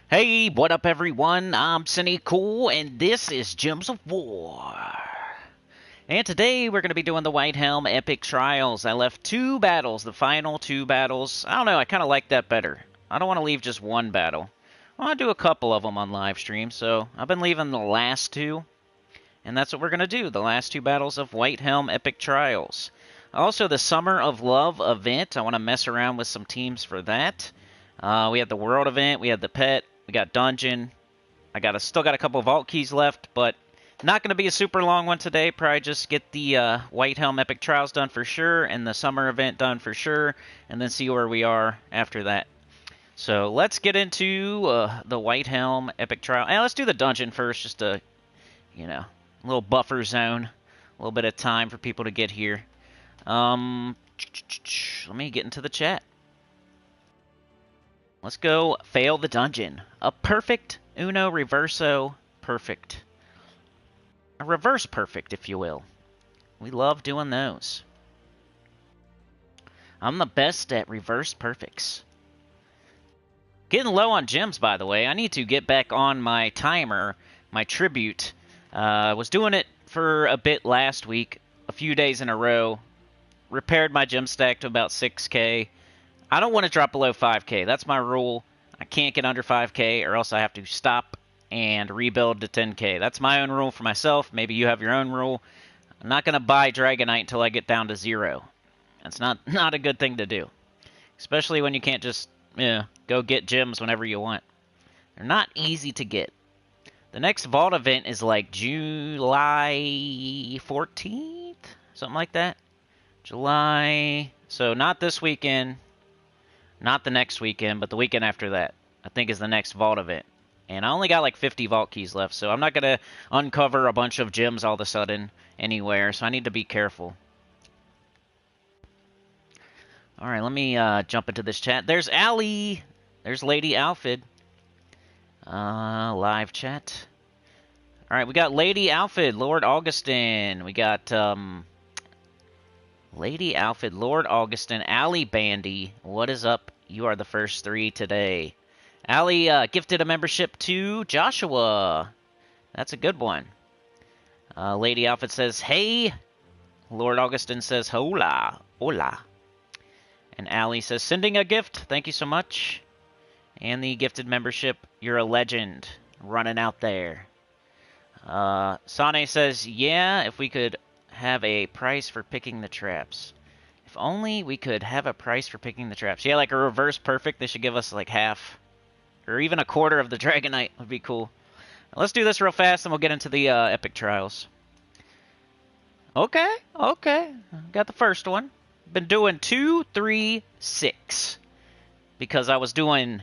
Hey, what up everyone? I'm Sinnycool, and this is Gems of War. And today we're going to be doing the Whitehelm Epic Trials. I left two battles, the final two battles. I don't know, I kind of like that better. I don't want to leave just one battle. I want to do a couple of them on live stream, so I've been leaving the last two. And that's what we're going to do, the last two battles of Whitehelm Epic Trials. Also, the Summer of Love event, I want to mess around with some teams for that. We had the World event, we had the Pet, we got Dungeon. Still got a couple of Vault keys left, but not going to be a super long one today. Probably just get the Whitehelm Epic Trials done for sure, and the Summer event done for sure, and then see where we are after that. So let's get into the Whitehelm Epic Trial. And let's do the Dungeon first, just to, you know, a little buffer zone. A little bit of time for people to get here. Let me get into the chat. Let's go fail the dungeon. A perfect Uno Reverso perfect. A reverse perfect, if you will. We love doing those. I'm the best at reverse perfects. Getting low on gems, by the way. I need to get back on my timer, my tribute. I was doing it for a bit last week, a few days in a row. Repaired my gem stack to about 6k. I don't want to drop below 5k. That's my rule. I can't get under 5k or else I have to stop and rebuild to 10k. That's my own rule for myself. Maybe you have your own rule. I'm not going to buy Dragonite until I get down to 0. That's not a good thing to do. Especially when you can't just go get gems whenever you want. They're not easy to get. The next Vault event is like July 14th? Something like that. July... So not this weekend. Not the next weekend, but the weekend after that, I think, is the next Vault event. And I only got like 50 Vault keys left, so I'm not going to uncover a bunch of gems all of a sudden anywhere, so I need to be careful. Alright, let me jump into this chat. There's Allie! There's Lady Alfred. Live chat. Alright, we got Lady Alfred, Lord Augustin. We got, Lady Alfred, Lord Augustin, Allie Bandy. What is up? You are the first 3 today. Allie gifted a membership to Joshua. That's a good one. Lady Alfred says, hey. Lord Augustin says, hola. Hola. And Allie says, sending a gift. Thank you so much. And the gifted membership, you're a legend. Running out there. Sane says, yeah, if we could have a price for picking the traps. If only we could have a price for picking the traps. Yeah, like a reverse perfect, they should give us like half. Or even a quarter of the Dragonite would be cool. Let's do this real fast and we'll get into the Epic Trials. Okay. Got the first one. Been doing 2, 3, 6. Because I was doing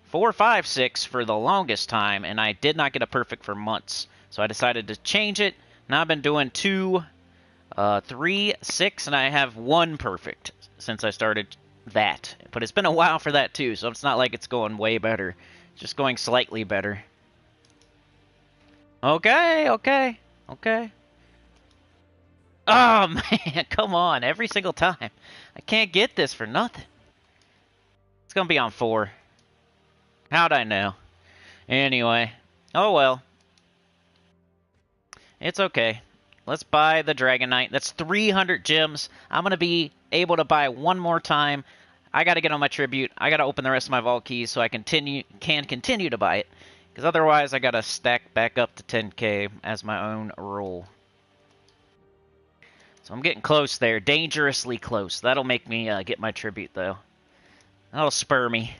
4, 5, 6 for the longest time, and I did not get a perfect for months. So I decided to change it. Now I've been doing 2, 3, 6, and I have 1 perfect since I started that. But it's been a while for that too, so it's not like it's going way better. It's just going slightly better. Okay. Oh, man, come on. Every single time. I can't get this for nothing. It's going to be on 4. How'd I know? Anyway. Oh, well. It's okay. Let's buy the Dragonite. That's 300 gems. I'm going to be able to buy one more time. I got to get on my tribute. I got to open the rest of my Vault keys so I can continue to buy it. Because otherwise, I got to stack back up to 10k as my own rule. So I'm getting close there. Dangerously close. That'll make me get my tribute, though. That'll spur me.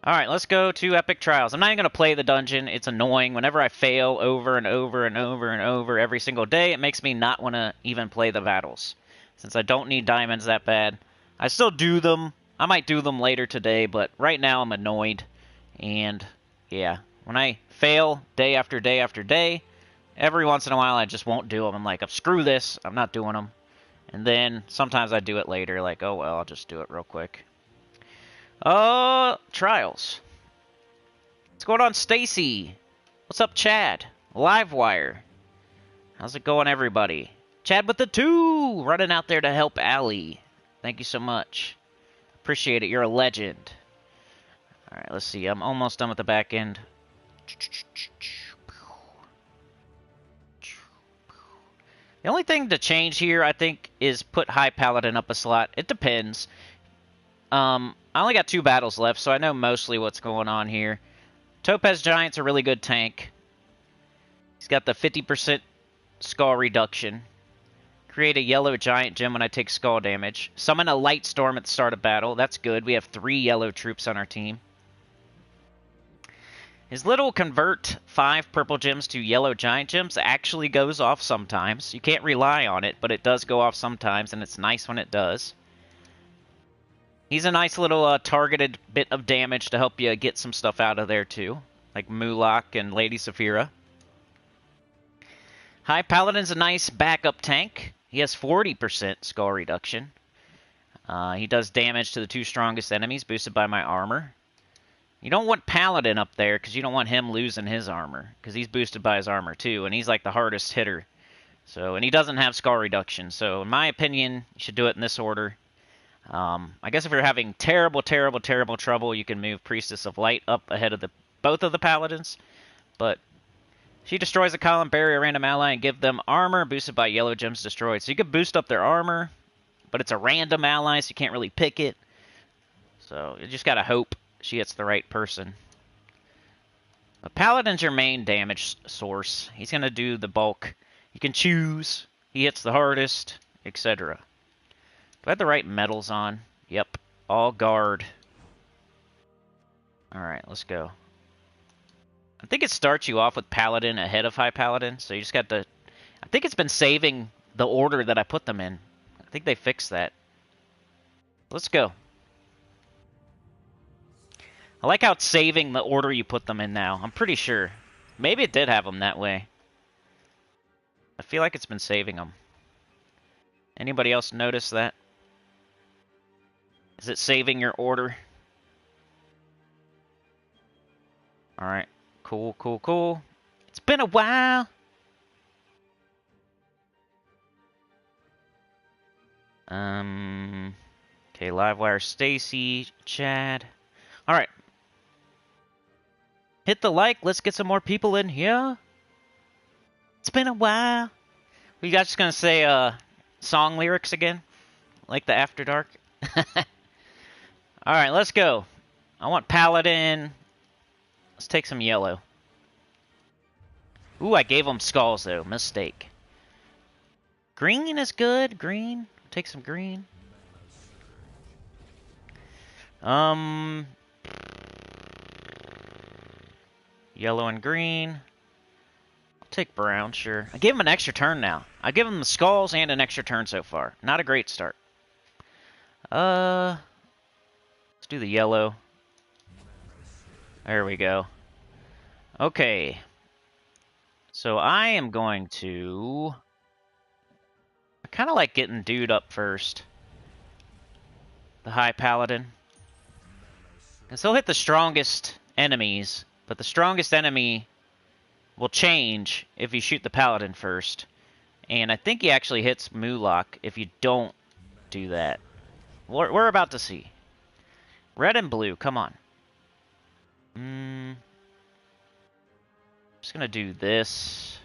Alright, let's go to Epic Trials. I'm not even going to play the dungeon. It's annoying. Whenever I fail over and over and over and over every single day, it makes me not want to even play the battles. Since I don't need diamonds that bad. I still do them. I might do them later today, but right now I'm annoyed. And, yeah. When I fail day after day after day, every once in a while I just won't do them. I'm like, screw this. I'm not doing them. And then sometimes I do it later. Like, oh well, I'll just do it real quick. Trials. What's going on, Stacy? What's up, Chad? Livewire. How's it going, everybody? Chad with the 2! Running out there to help Allie. Thank you so much. Appreciate it. You're a legend. Alright, let's see. I'm almost done with the back end. The only thing to change here, I think, is put High Paladin up a slot. It depends. I only got 2 battles left, so I know mostly what's going on here. Topaz Giant's a really good tank. He's got the 50% skull reduction. Create a yellow giant gem when I take skull damage. Summon a light storm at the start of battle. That's good. We have 3 yellow troops on our team. His little convert 5 purple gems to yellow giant gems actually goes off sometimes. You can't rely on it, but it does go off sometimes, and it's nice when it does. He's a nice little targeted bit of damage to help you get some stuff out of there too, like Mulak and Lady Saphira. High Paladin's a nice backup tank. He has 40% skull reduction. He does damage to the 2 strongest enemies, boosted by my armor. You don't want Paladin up there, because you don't want him losing his armor, because he's boosted by his armor too, and he's like the hardest hitter. So, and he doesn't have skull reduction, so in my opinion, you should do it in this order. I guess if you're having terrible trouble, you can move Priestess of Light up ahead of both of the Paladins, but she destroys a column, bury a random ally, and give them armor, boosted by yellow gems destroyed. So you can boost up their armor, but it's a random ally, so you can't really pick it. So you just gotta hope she hits the right person. A Paladin's your main damage source. He's gonna do the bulk. You can choose. He hits the hardest, etc. Do I have the right medals on? Yep. All guard. Alright, let's go. I think it starts you off with Paladin ahead of High Paladin, so you just got to... I think it's been saving the order that I put them in. I think they fixed that. Let's go. I like how it's saving the order you put them in now. I'm pretty sure. Maybe it did have them that way. I feel like it's been saving them. Anybody else notice that? Is it saving your order? Alright. Cool. It's been a while. Okay, Livewire Stacy, Chad. Alright. Hit the like. Let's get some more people in here. It's been a while. You guys just gonna say song lyrics again? Like the After Dark? Alright, let's go. I want Paladin. Let's take some yellow. Ooh, I gave them skulls, though. Mistake. Green is good. Green. Take some green. Yellow and green. I'll take brown, sure. I gave him an extra turn now. I give him the skulls and an extra turn so far. Not a great start. Let's do the yellow. There we go. Okay. So I am going to... I kind of like getting dude up first. The High Paladin. Because he'll hit the strongest enemies, but the strongest enemy will change if you shoot the Paladin first. And I think he actually hits Mulak if you don't do that. We're about to see. Red and blue, come on. Just gonna do this.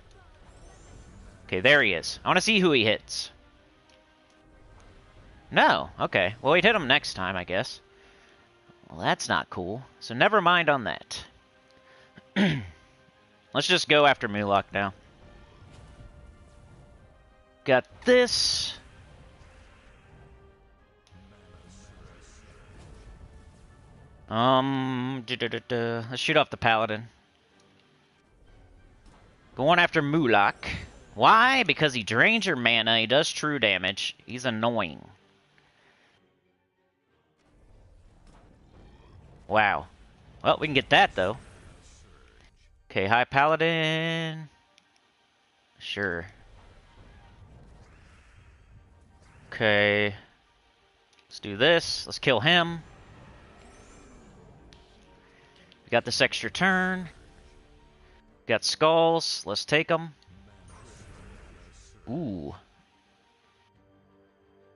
Okay, there he is. I want to see who he hits. No, okay. Well, we'd hit him next time, I guess. Well, that's not cool. So never mind on that. Let's just go after Mulak now. Got this. Let's shoot off the Paladin. Going after Mulak. Why? Because he drains your mana, he does true damage. He's annoying. Wow. Well, we can get that, though. Okay, High Paladin. Sure. Okay. Let's do this. Let's kill him. We got this extra turn. Got skulls. Let's take them. Ooh.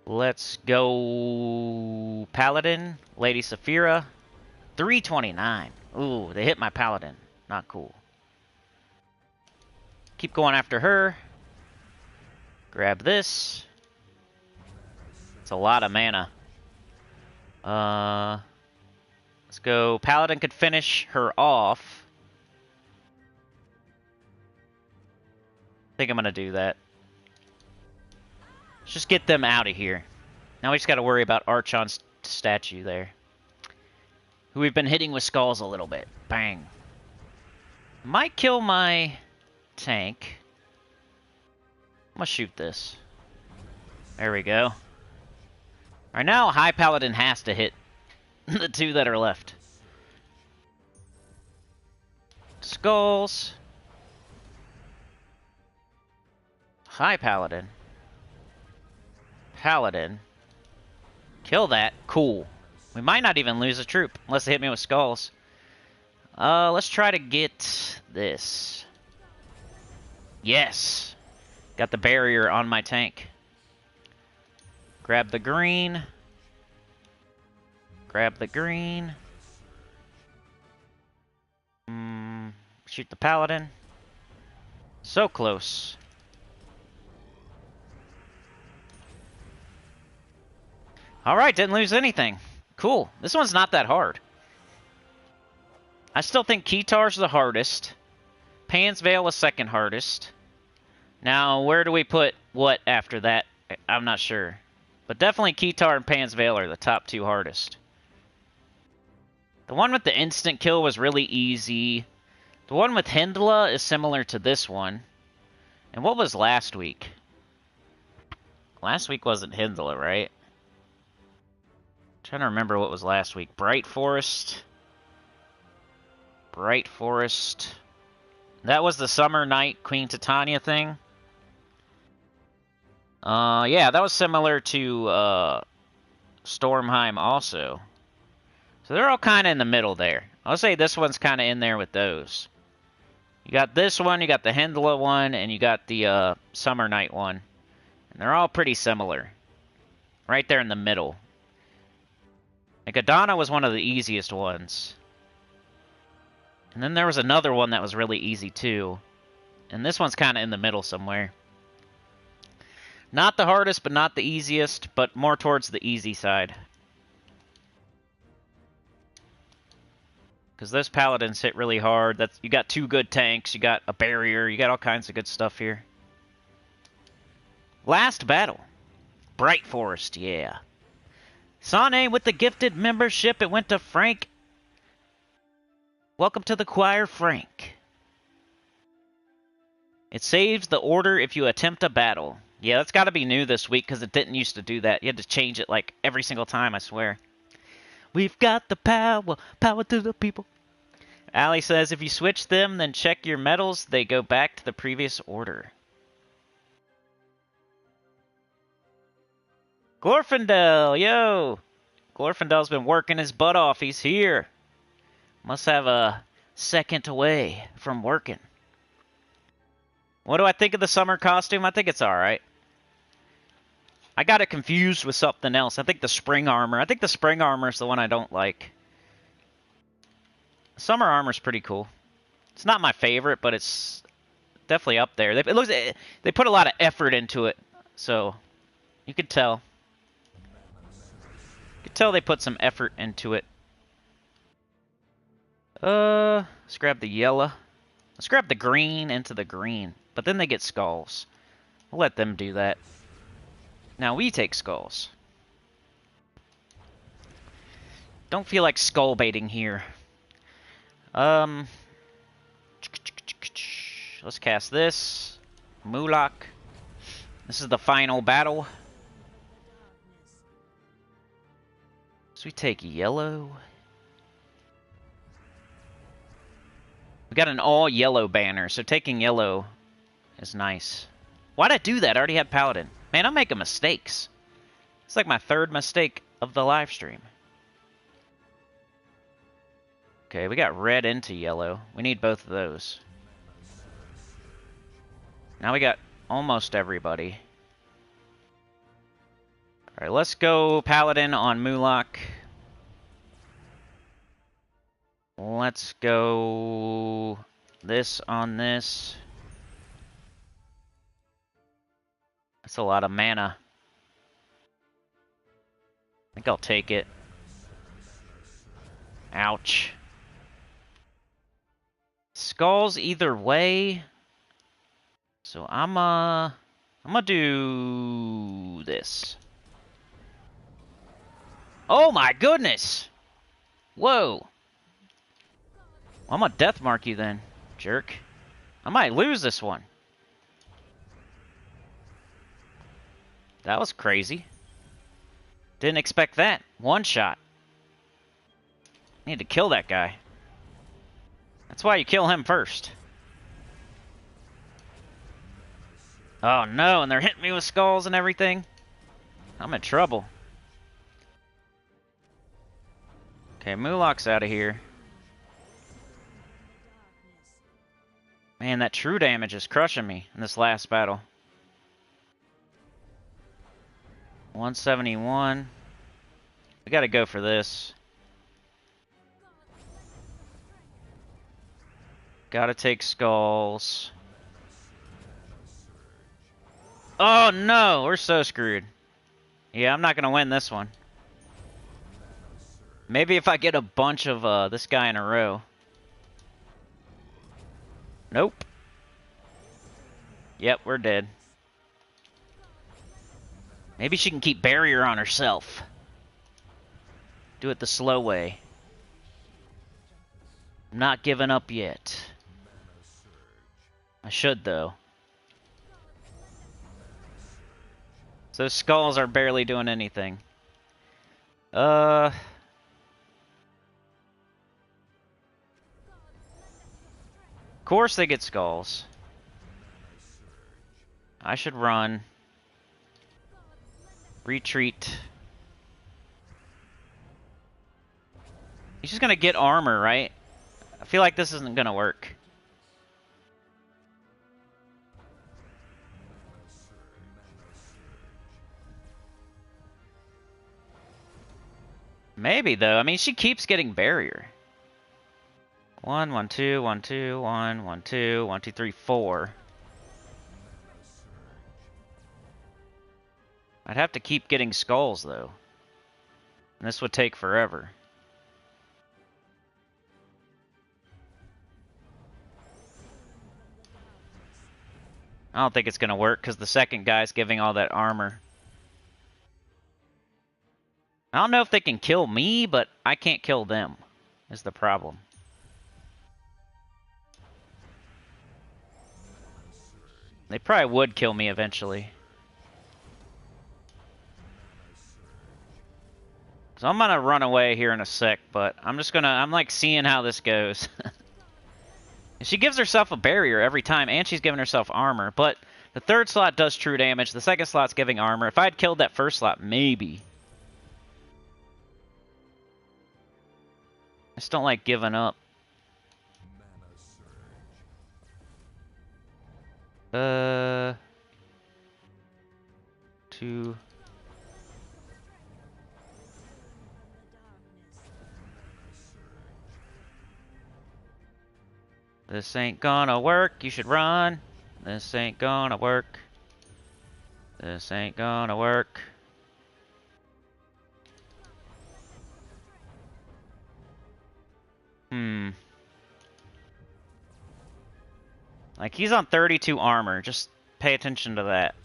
Let's go Paladin. Lady Saphira. 329. Ooh, they hit my paladin. Not cool. Keep going after her. Grab this. It's a lot of mana. Let's go. Paladin could finish her off. I think I'm gonna do that. Let's just get them out of here. Now we just gotta worry about Archon's statue there, who we've been hitting with skulls a little bit. Bang. Might kill my tank. I'm gonna shoot this. There we go. Alright, now High Paladin has to hit the two that are left. Skulls. High Paladin. Paladin. Kill that. Cool. We might not even lose a troop unless they hit me with skulls. Let's try to get this. Yes. Got the barrier on my tank. Grab the green. Grab the green. Shoot the paladin. So close. Alright, didn't lose anything. Cool. This one's not that hard. I still think Keytar's the hardest. Pan's Veil is second hardest. Now, where do we put what after that? I'm not sure. But definitely Keytar and Pan's Veil are the top two hardest. The one with the instant kill was really easy. The one with Hyndla is similar to this one. And what was last week? Last week wasn't Hyndla, right? Trying to remember what was last week. Bright Forest. Bright Forest. That was the Summer Night Queen Titania thing. Yeah, that was similar to Stormheim also. So they're all kind of in the middle there. I'll say this one's kind of in there with those. You got this one, you got the Hyndla one, and you got the Summer Night one. And they're all pretty similar. Right there in the middle. Like, Adana was one of the easiest ones. And then there was another one that was really easy, too. And this one's kind of in the middle somewhere. Not the hardest, but not the easiest, but more towards the easy side. Because those paladins hit really hard. You got two good tanks, you got a barrier, you got all kinds of good stuff here. Last battle. Bright Forest, yeah. Sane with the gifted membership. It went to Frank. Welcome to the choir, Frank. It saves the order if you attempt a battle. Yeah, that's got to be new this week because it didn't used to do that. You had to change it like every single time, I swear. We've got the power, power to the people. Ali says, if you switch them, then check your medals. They go back to the previous order. Glorfindel, yo! Glorfindel's been working his butt off. He's here. Must have a second away from working. What do I think of the summer costume? I think it's alright. I got it confused with something else. I think the spring armor. I think the spring armor is the one I don't like. Summer armor's pretty cool. It's not my favorite, but it's definitely up there. They put a lot of effort into it, so you could tell. You could tell they put some effort into it. Let's grab the yellow. Let's grab the green into the green. But then they get skulls. We'll let them do that. Now we take skulls. Don't feel like skull baiting here. Let's cast this. Mulak. This is the final battle. So we take yellow. We got an all yellow banner, so taking yellow is nice. Why'd I do that? I already had Paladin. Man, I'm making mistakes. It's like my third mistake of the live stream. Okay, we got red into yellow. We need both of those. Now we got almost everybody. Alright, let's go Paladin on Mulak. Let's go this on this. That's a lot of mana. I think I'll take it. Ouch. Skulls either way. So I'm gonna do this. Oh my goodness! Whoa. I'm gonna death mark you then, jerk. I might lose this one. That was crazy. Didn't expect that. One shot. Need to kill that guy. That's why you kill him first. Oh no, and they're hitting me with skulls and everything. I'm in trouble. Okay, Mulok's out of here. Man, that true damage is crushing me in this last battle. 171. We gotta go for this. Gotta take skulls. Oh no, we're so screwed. Yeah, I'm not gonna win this one. Maybe if I get a bunch of this guy in a row. Nope. Yep, we're dead. Maybe she can keep barrier on herself. Do it the slow way. I'm not giving up yet. I should, though. So skulls are barely doing anything. Of course they get skulls. I should run. Retreat. He's just gonna get armor, right? I feel like this isn't gonna work. Maybe, though. I mean, she keeps getting barrier. 1, 1, 2, 1, 2, 1, 1, 2, 1, 2, 3, 4. I'd have to keep getting skulls, though. And this would take forever. I don't think it's going to work because the second guy's giving all that armor. I don't know if they can kill me, but I can't kill them, is the problem. They probably would kill me eventually. So I'm gonna run away here in a sec, but I'm like seeing how this goes. She gives herself a barrier every time, and she's giving herself armor, but the third slot does true damage, the second slot's giving armor. If I had killed that first slot, maybe. I just don't like giving up. Two. This ain't gonna work, you should run. This ain't gonna work. This ain't gonna work. Like, he's on 32 armor. Just pay attention to that.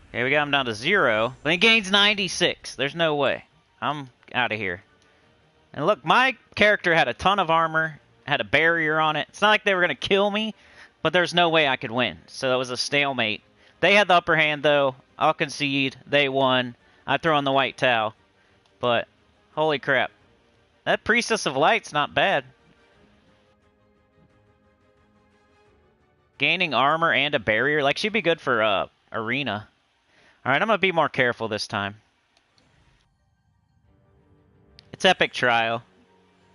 Okay, we got him down to 0. But he gains 96. There's no way. I'm out of here. And look, my character had a ton of armor, had a barrier on it. It's not like they were going to kill me, but there's no way I could win. So it was a stalemate. They had the upper hand, though. I'll concede. They won. I throw in the white towel. But, holy crap. That Priestess of Light's not bad. Gaining armor and a barrier. Like, she'd be good for arena. Alright, I'm going to be more careful this time. It's Epic Trial.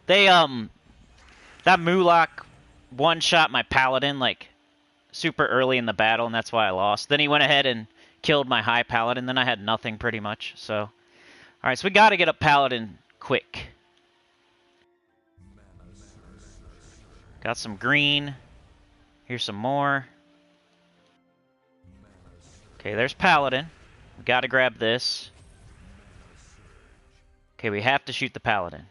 They, that Mulok one-shot my Paladin, like, super early in the battle, and that's why I lost. Then he went ahead and killed my high paladin, then I had nothing pretty much. So, alright, so we gotta get up paladin quick. Got some green. Here's some more. Okay, there's paladin. We gotta grab this. Okay, we have to shoot the paladin.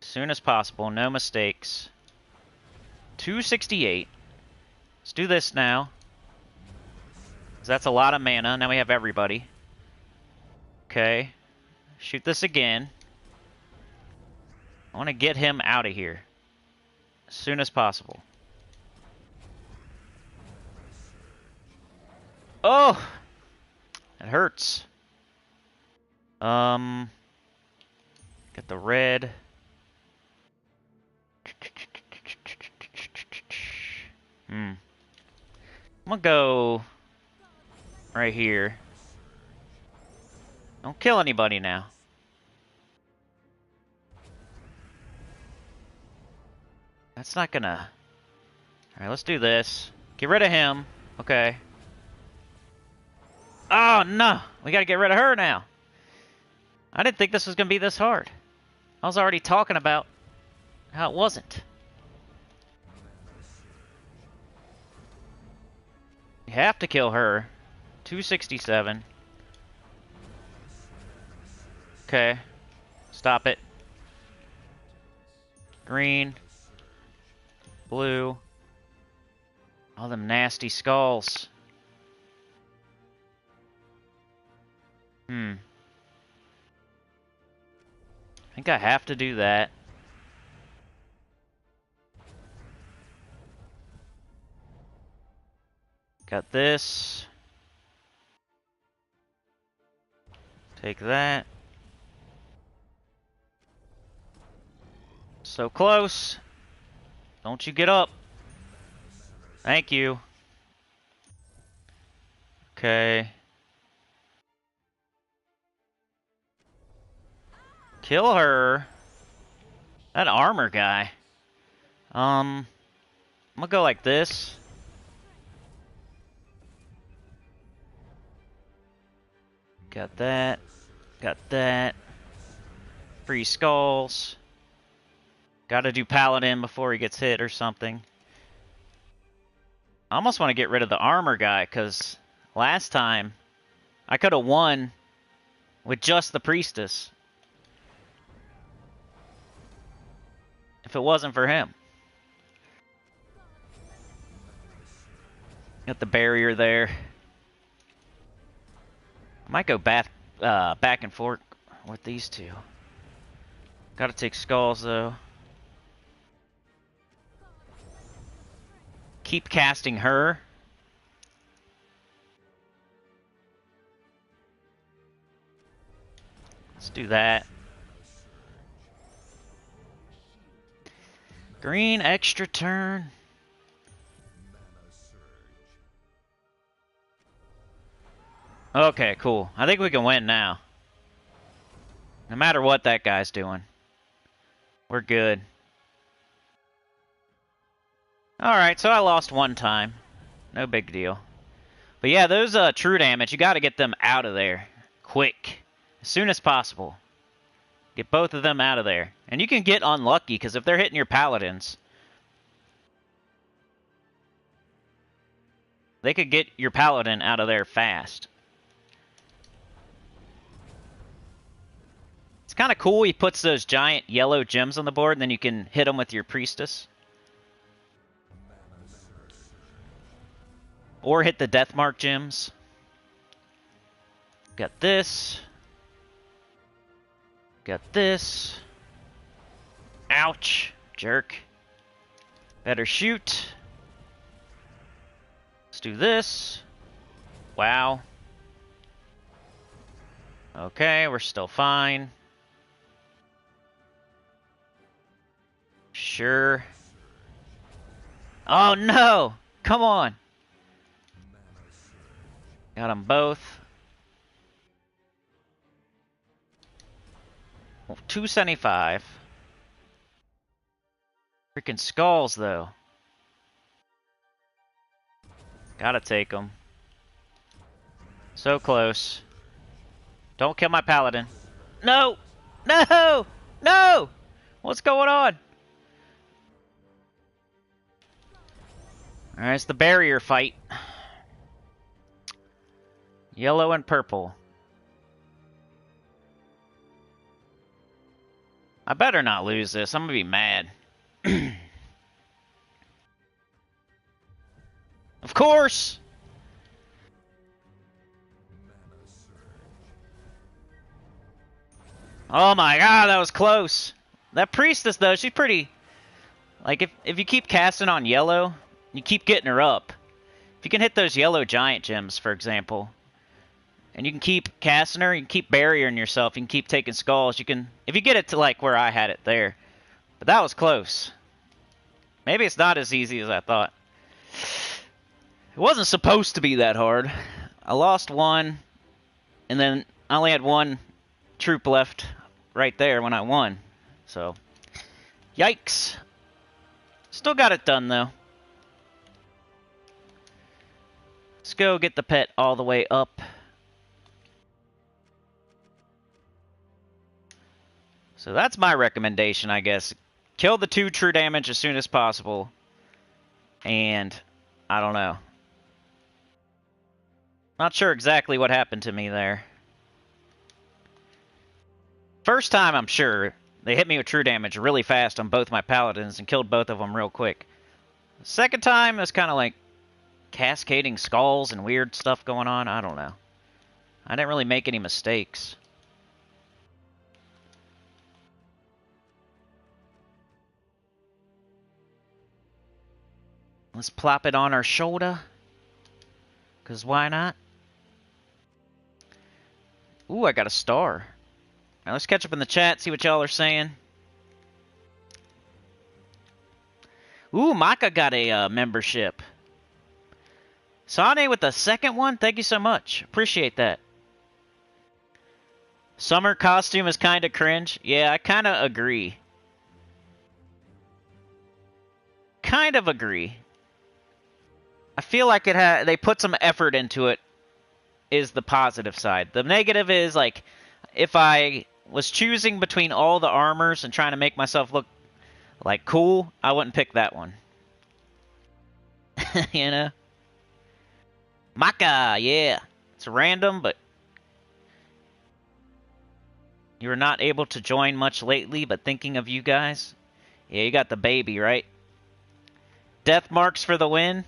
As soon as possible, no mistakes. 268. Let's do this now. 'Cause that's a lot of mana. Now we have everybody. Okay. Shoot this again. I want to get him out of here. As soon as possible. Oh! It hurts. Get the red. I'm gonna go right here. Don't kill anybody now. That's not gonna... Alright, let's do this. Get rid of him. Okay. Oh, no! We gotta get rid of her now. I didn't think this was gonna be this hard. I was already talking about how it wasn't. You have to kill her. 267. Okay. Stop it. Green. Blue. All them nasty skulls. I think I have to do that. Got this. Take that. So close. Don't you get up. Thank you. Okay. Kill her. That armor guy. I'm gonna go like this. Got that. Got that. Free skulls. Gotta do paladin before he gets hit or something. I almost want to get rid of the armor guy, because last time I could have won with just the priestess. If it wasn't for him. Got the barrier there. I might go back and forth with these two. Gotta take skulls though. Keep casting her. Let's do that. Green extra turn. Okay, cool. I think we can win now. No matter what that guy's doing. We're good. Alright, so I lost one time. No big deal. But yeah, those true damage, you gotta get them out of there. Quick. As soon as possible. Get both of them out of there. And you can get unlucky, because if they're hitting your paladins, they could get your paladin out of there fast. It's kind of cool, he puts those giant yellow gems on the board, and then you can hit them with your priestess. Or hit the Deathmark gems. Got this. Got this. Ouch. Jerk. Better shoot. Let's do this. Wow. Okay, we're still fine. Sure. Oh no! Come on! Got them both. 275. Freaking skulls, though. Gotta take him. So close. Don't kill my paladin. No! No! No! What's going on? Alright, it's the barrier fight. Yellow and purple. I better not lose this. I'm gonna be mad. Of course! Oh my god, that was close. That priestess, though, she's pretty... Like, if you keep casting on yellow, you keep getting her up. If you can hit those yellow giant gems, for example, and you can keep casting her, you can keep barriering yourself, you can keep taking skulls, you can... If you get it to, like, where I had it there. But that was close. Maybe it's not as easy as I thought. It wasn't supposed to be that hard. I lost one, and then I only had one troop left right there when I won. So, yikes. Still got it done, though. Let's go get the pet all the way up. So that's my recommendation, I guess. Kill the 2 true damage as soon as possible. And, I don't know. Not sure exactly what happened to me there. First time, I'm sure, they hit me with true damage really fast on both my paladins and killed both of them real quick. Second time, it's kind of like cascading skulls and weird stuff going on. I don't know. I didn't really make any mistakes. Let's plop it on our shoulder. Because why not? Ooh, I got a star. Now let's catch up in the chat, see what y'all are saying. Ooh, Maka got a membership. Sane with the second one? Thank you so much. Appreciate that. Summer costume is kind of cringe. Yeah, I kind of agree. Kind of agree. I feel like they put some effort into it, is the positive side. The negative is, like, if I was choosing between all the armors and trying to make myself look, like, cool, I wouldn't pick that one. You know? Maka, yeah. It's random, but... You were not able to join much lately, but thinking of you guys. Yeah, you got the baby, right? Death marks for the win.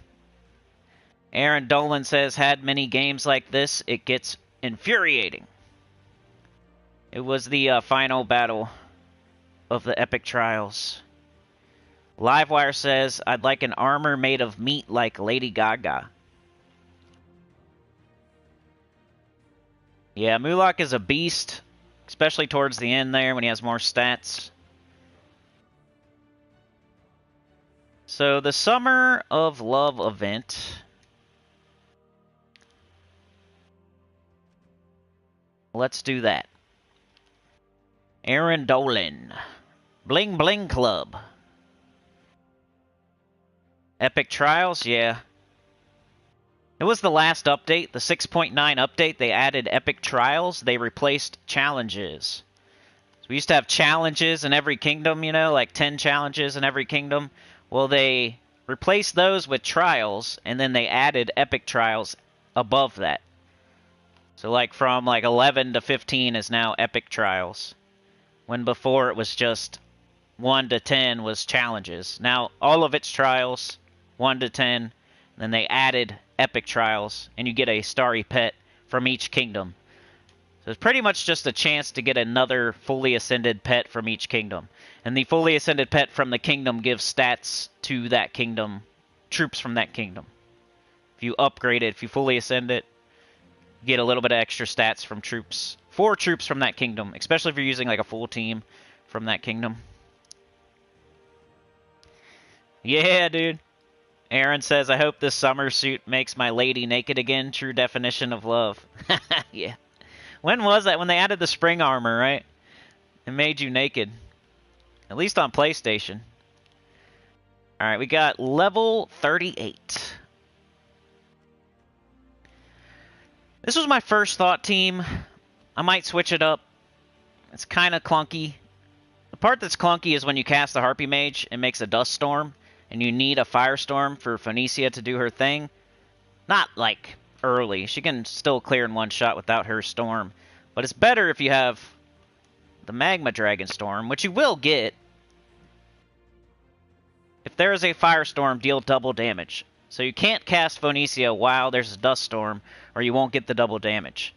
Aaron Dolan says, had many games like this, it gets infuriating. It was the final battle of the epic trials. Livewire says, I'd like an armor made of meat like Lady Gaga. Yeah, Mulak is a beast, especially towards the end there when he has more stats. So the Summer of Love event... Let's do that. Aaron Dolan. Bling Bling Club. Epic Trials, yeah. It was the last update, the 6.9 update. They added Epic Trials. They replaced challenges. So we used to have challenges in every kingdom, you know, like 10 challenges in every kingdom. Well, they replaced those with trials, and then they added Epic Trials above that. So, like, from, like, 11 to 15 is now Epic Trials. When before it was just 1 to 10 was challenges. Now, all of it's trials, 1 to 10. And then they added Epic Trials, and you get a starry pet from each kingdom. So it's pretty much just a chance to get another fully ascended pet from each kingdom. And the fully ascended pet from the kingdom gives stats to that kingdom, troops from that kingdom. If you upgrade it, if you fully ascend it, get a little bit of extra stats from troops. 4 troops from that kingdom, especially if you're using like a full team from that kingdom. Yeah, dude. Aaron says, I hope this summer suit makes my lady naked again. True definition of love. Yeah. When was that? When they added the spring armor, right? It made you naked. At least on PlayStation. Alright, we got level 38. This was my first thought team. I might switch it up. It's kind of clunky. The part that's clunky is when you cast the Harpy Mage, it makes a Dust Storm, and you need a Firestorm for Phoenicia to do her thing. Not, like, early. She can still clear in one shot without her Storm. But it's better if you have the Magma Dragon Storm, which you will get. If there is a Firestorm, deal double damage. So you can't cast Phoenicia while there's a Dust Storm, or you won't get the double damage.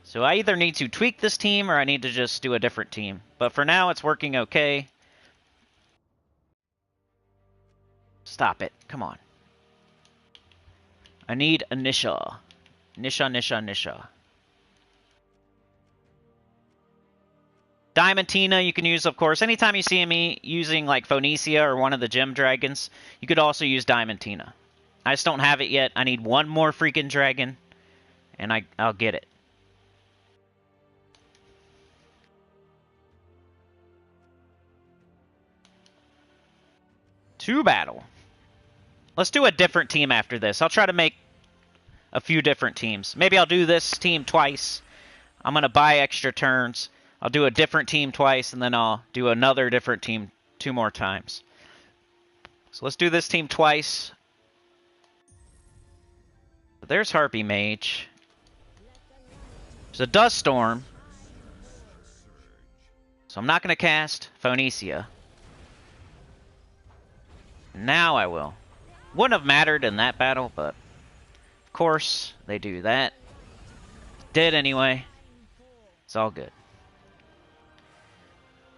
So I either need to tweak this team, or I need to just do a different team. But for now, it's working okay. Stop it. Come on. I need a Nisha. Nisha. Diamantina you can use, of course. Anytime you see me using, like, Phoenicia or one of the Gem Dragons, you could also use Diamantina. I just don't have it yet. I need one more freaking dragon, and I'll get it. To battle. Let's do a different team after this. I'll try to make a few different teams. Maybe I'll do this team twice. I'm going to buy extra turns. I'll do a different team twice, and then I'll do another different team 2 more times. So let's do this team twice. There's Harpy Mage. There's a Dust Storm. So I'm not going to cast Phoenicia. Now I will. Wouldn't have mattered in that battle, but of course they do that. Did anyway. It's all good.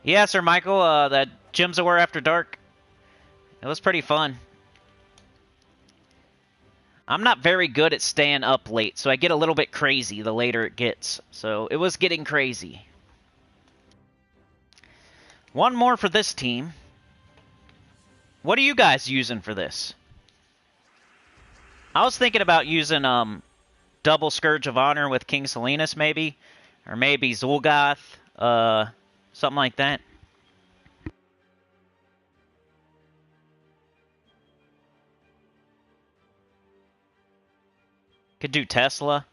Yeah, Sir Michael, that Gems of War After Dark, it was pretty fun. I'm not very good at staying up late, so I get a little bit crazy the later it gets. So it was getting crazy. One more for this team. What are you guys using for this? I was thinking about using double Scourge of Honor with King Salinas, maybe. Or maybe Zul'Goth, something like that. Could do Tesla.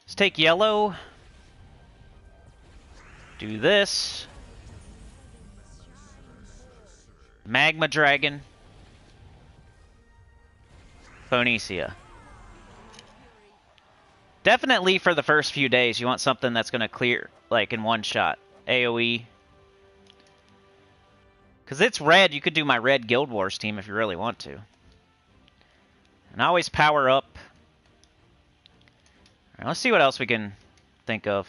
Let's take yellow. Do this. Magma Dragon. Phoenicia. Definitely for the first few days, you want something that's going to clear, like, in one shot. AoE. Because it's red, you could do my red Guild Wars team if you really want to. And always power up. Alright, let's see what else we can think of.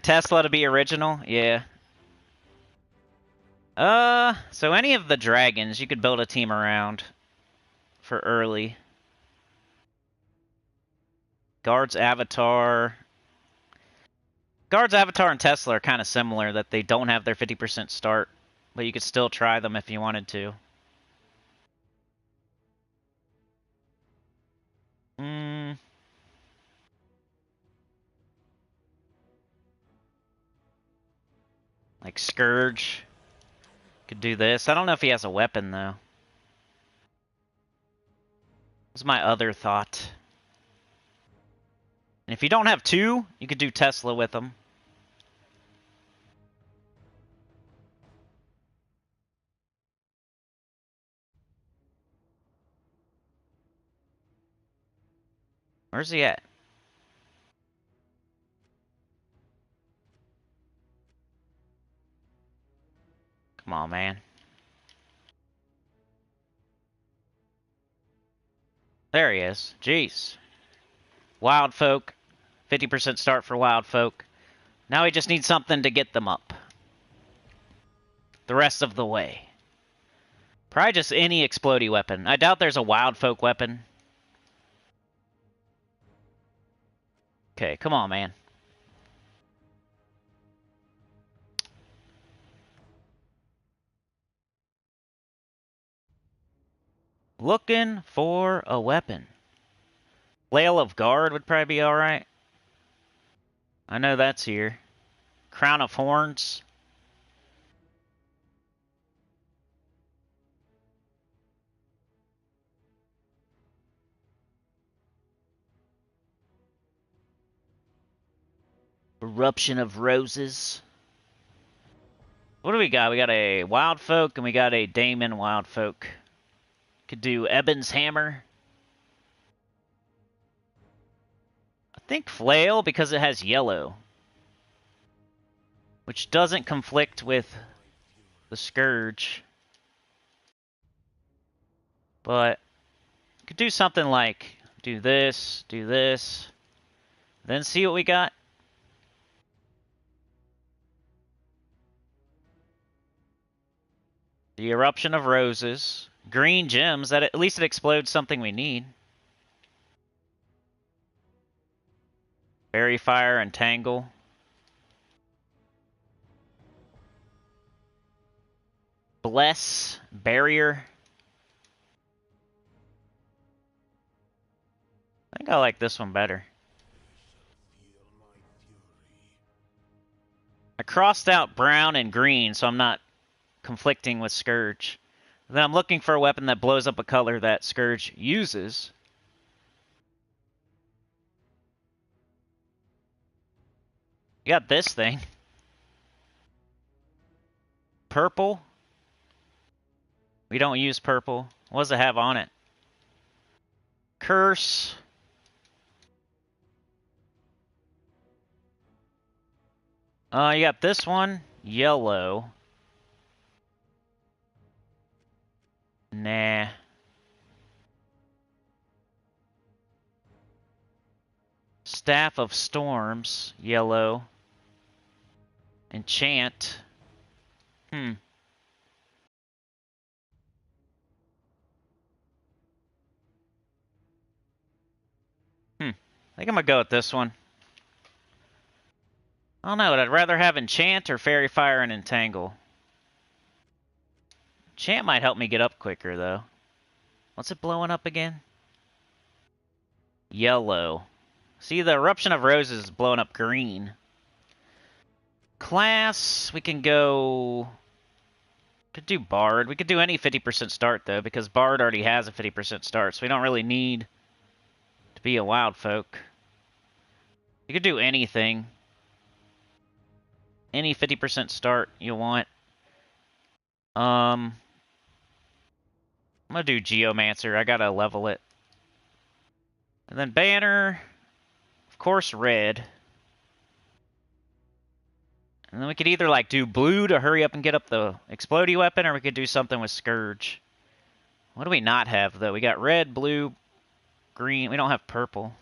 Tesla to be original? Yeah. So any of the dragons you could build a team around for early. Guard's Avatar. Guard's Avatar and Tesla are kind of similar, that they don't have their 50% start, but you could still try them if you wanted to. Like Scourge. Could do this. I don't know if he has a weapon, though. That's my other thought. And if you don't have 2, you could do Tesla with them. Where's he at? Come on, man. There he is. Jeez. Wild Folk. 50% start for Wild Folk. Now we just need something to get them up. The rest of the way. Probably just any explodey weapon. I doubt there's a Wild Folk weapon. Okay, come on, man. Looking for a weapon. Flail of Guard would probably be alright. I know that's here. Crown of Horns. Eruption of Roses. What do we got? We got a Wild Folk and we got a Daemon Wild Folk. Could do Ebon's Hammer. I think Flail because it has yellow. Which doesn't conflict with the Scourge. But could do something like do this, then see what we got. The Eruption of Roses. Green gems, that at least it explodes something we need. Fairy Fire and Tangle. Bless, Barrier. I think I like this one better. I crossed out brown and green, so I'm not conflicting with Scourge. Then I'm looking for a weapon that blows up a color that Scourge uses. You got this thing. Purple. We don't use purple. What does it have on it? Curse. You got this one. Yellow. Nah. Staff of Storms. Yellow. Enchant. I think I'm gonna go with this one. I don't know, I'd rather have Enchant or Fairy Fire and Entangle. Enchant might help me get up quicker, though. What's it blowing up again? Yellow. See, the Eruption of Roses is blowing up green. Class, we can go... Could do Bard. We could do any 50% start, though, because Bard already has a 50% start, so we don't really need to be a Wild Folk. You could do anything. Any 50% start you want. I'm gonna do Geomancer. I gotta level it. And then Banner. Of course, red. And then we could either like do blue to hurry up and get up the explodey weapon, or we could do something with Scourge. What do we not have, though? We got red, blue, green. We don't have purple.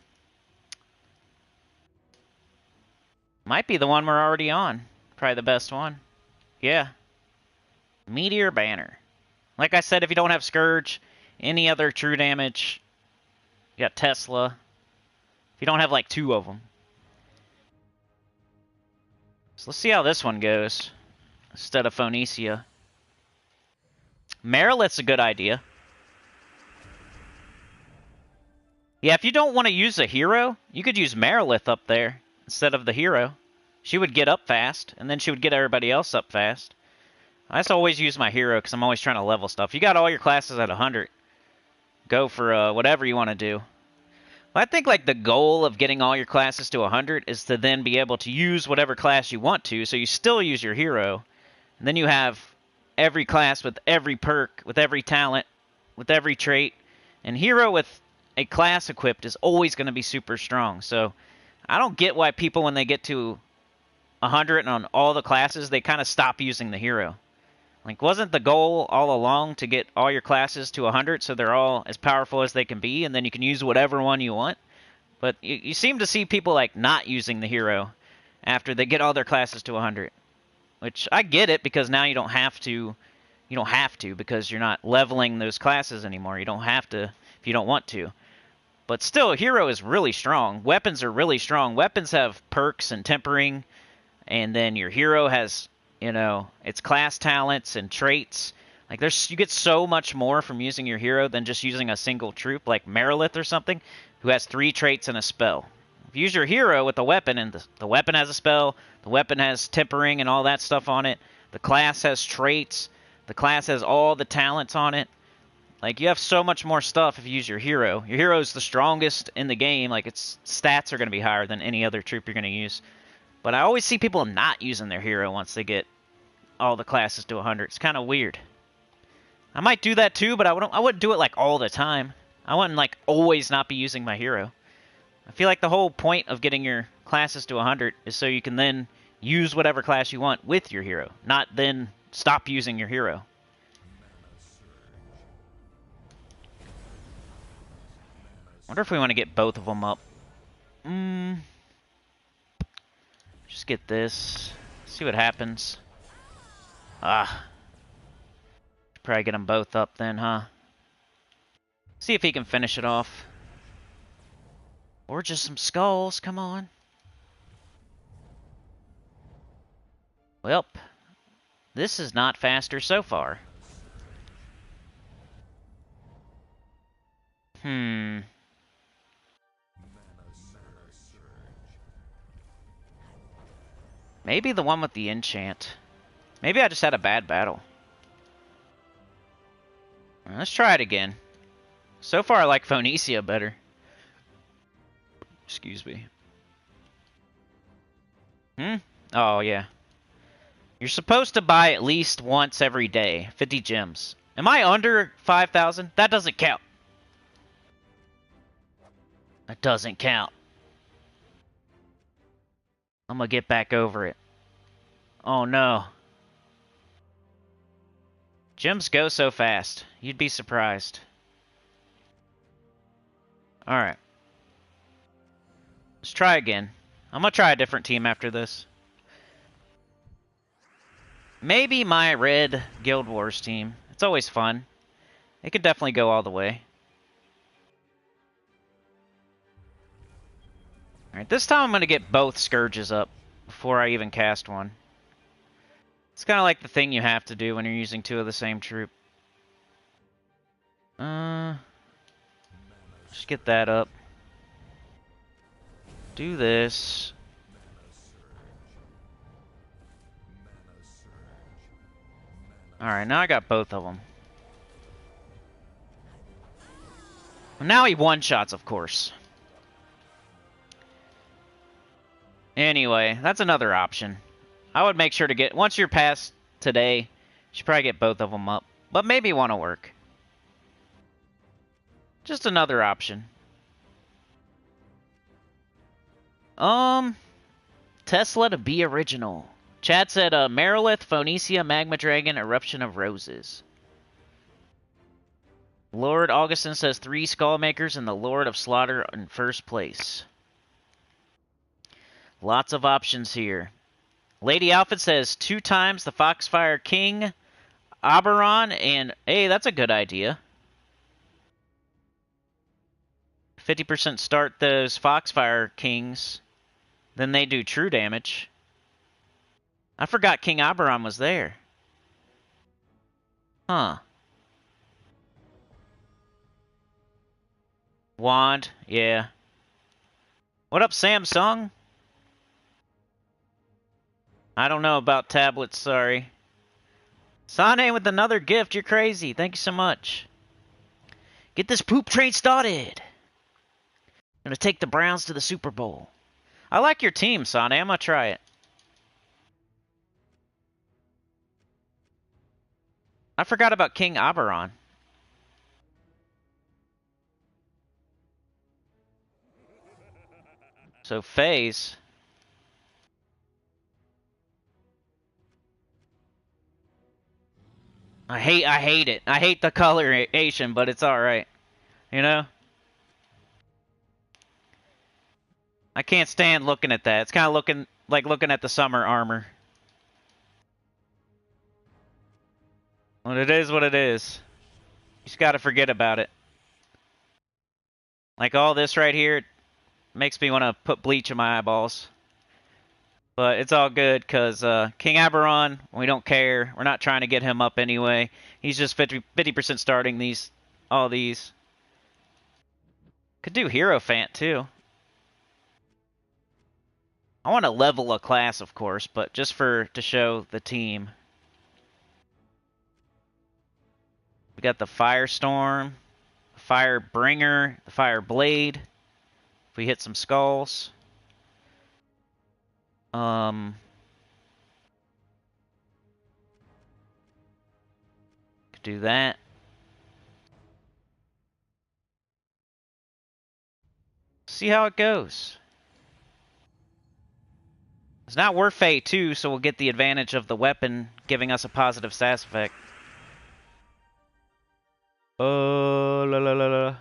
Might be the one we're already on. Probably the best one. Yeah. Meteor Banner. Like I said, if you don't have Scourge, any other true damage. You got Tesla. If you don't have like two of them. So let's see how this one goes. Instead of Phoenicia. Marilith's a good idea. Yeah, if you don't want to use a hero, you could use Marilith up there instead of the hero. She would get up fast, and then she would get everybody else up fast. I just always use my hero because I'm always trying to level stuff. You got all your classes at 100. Go for whatever you want to do. I think like the goal of getting all your classes to 100 is to then be able to use whatever class you want to, so you still use your hero. And then you have every class with every perk, with every talent, with every trait. And hero with a class equipped is always going to be super strong. So I don't get why people, when they get to 100 and on all the classes, they kind of stop using the hero. Like, wasn't the goal all along to get all your classes to 100 so they're all as powerful as they can be, and then you can use whatever one you want? But you seem to see people, like, not using the hero after they get all their classes to 100. Which, I get it, because now you don't have to. You don't have to, because you're not leveling those classes anymore. You don't have to if you don't want to. But still, hero is really strong. Weapons are really strong. Weapons have perks and tempering, and then your hero has... You know, it's class talents and traits. Like, you get so much more from using your hero than just using a single troop, like Marilith or something, who has 3 traits and a spell. If you use your hero with a weapon, and the weapon has a spell, the weapon has tempering and all that stuff on it, the class has traits, the class has all the talents on it. Like, you have so much more stuff if you use your hero. Your hero is the strongest in the game. Like, its stats are going to be higher than any other troop you're going to use. But I always see people not using their hero once they get all the classes to 100. It's kind of weird. I might do that too, but I wouldn't do it like all the time. I wouldn't like always not be using my hero. I feel like the whole point of getting your classes to 100 is so you can then use whatever class you want with your hero, not then stop using your hero. Wonder if we want to get both of them up. Just get this. See what happens. Probably get them both up then, huh? See if he can finish it off. Or just some skulls, come on. Well, this is not faster so far. Maybe the one with the enchant. Maybe I just had a bad battle. Let's try it again. So far, I like Phoenicia better. Excuse me. Oh, yeah. You're supposed to buy at least once every day. 50 gems. Am I under 5,000? That doesn't count. That doesn't count. I'm gonna get back over it. Oh, no. Gems go so fast. You'd be surprised. Alright. Let's try again. I'm gonna try a different team after this. Maybe my red Guild Wars team. It's always fun. It could definitely go all the way. Alright, this time I'm gonna get both Scourges up before I even cast one. It's kind of like the thing you have to do when you're using two of the same troop. Just get that up. Do this. Alright, now I got both of them. Now he one-shots, of course. Anyway, that's another option. I would make sure to get... Once you're past today, you should probably get both of them up. But maybe one will work. Just another option. Tesla to be original. Chad said, Marilith, Phoenicia, Magma Dragon, Eruption of Roses. Lord Augustin says 3 Skullmakers and the Lord of Slaughter in first place. Lots of options here. Lady Alfred says 2 times the Foxfire King, Oberon, and... Hey, that's a good idea. 50% start those Foxfire Kings. Then they do true damage. I forgot King Oberon was there. Huh. Wand, yeah. What up, Samsung? I don't know about tablets, sorry. Sane with another gift, you're crazy. Thank you so much. Get this poop train started. Gonna take the Browns to the Super Bowl. I like your team, Sane. I'm gonna try it. I forgot about King Oberon. So, phase. I hate it. I hate the coloration, but it's alright. You know? I can't stand looking at that. It's kind of looking at the summer armor. Well, it is what it is. You just gotta forget about it. Like all this right here, it makes me want to put bleach in my eyeballs. But it's all good, because King Oberon, we don't care. We're not trying to get him up anyway. He's just 50% starting all these. Could do Hierophant, too. I want to level a class, of course, but just to show the team. We got the Firestorm, the Firebringer, the Fireblade. If we hit some skulls. Could do that. See how it goes. It's not worth Fate 2, so we'll get the advantage of the weapon giving us a positive stats effect. La la la la.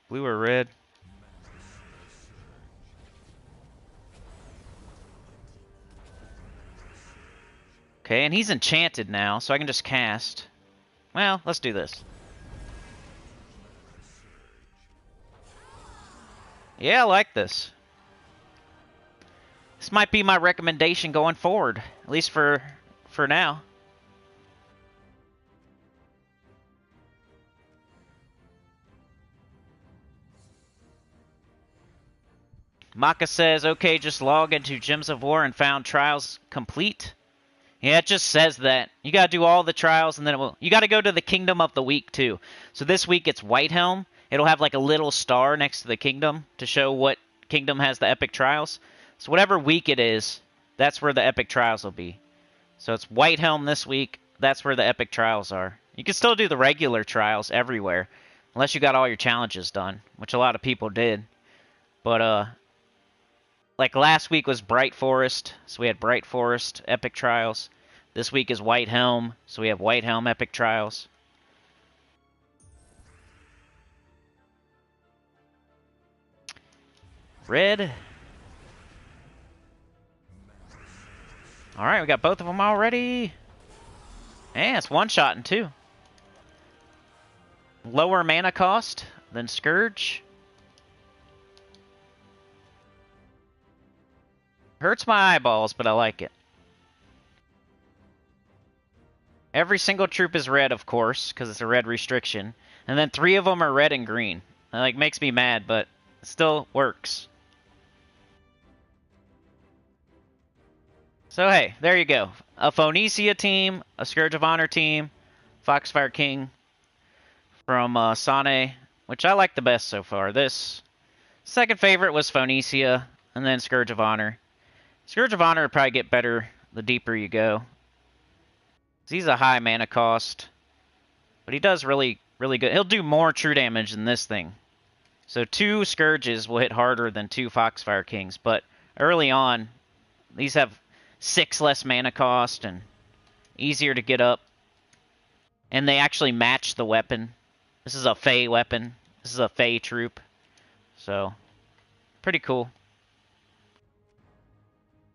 Blue or red? Okay, and he's enchanted now, so I can just cast. Well, let's do this. Yeah, I like this. This might be my recommendation going forward, at least for now. Maka says, okay, just log into Gems of War and found trials complete. Yeah, it just says that. You gotta do all the trials, and then you gotta go to the Kingdom of the Week, too. So this week it's Whitehelm. It'll have like a little star next to the kingdom to show what kingdom has the epic trials. So whatever week it is, that's where the epic trials will be. So it's Whitehelm this week. That's where the epic trials are. You can still do the regular trials everywhere, unless you got all your challenges done, which a lot of people did. But, like last week was Bright Forest, so we had Bright Forest epic trials. This week is Whitehelm, so we have Whitehelm epic trials. Red. Alright, we got both of them already. Yeah, it's one-shotting too. Lower mana cost than Scourge. Hurts my eyeballs, but I like it. Every single troop is red, of course, because it's a red restriction. And then 3 of them are red and green. That like makes me mad, but it still works. So hey, there you go. A Phoenicia team, a Scourge of Honor team, Foxfire King from Sane, which I like the best so far. This second favorite was Phoenicia, and then Scourge of Honor. Scourge of Honor will probably get better the deeper you go. He's a high mana cost, but he does really good. He'll do more true damage than this thing. So 2 Scourges will hit harder than 2 Foxfire Kings, but early on, these have 6 less mana cost and easier to get up. And they actually match the weapon. This is a Fey weapon. This is a Fey troop. So, pretty cool.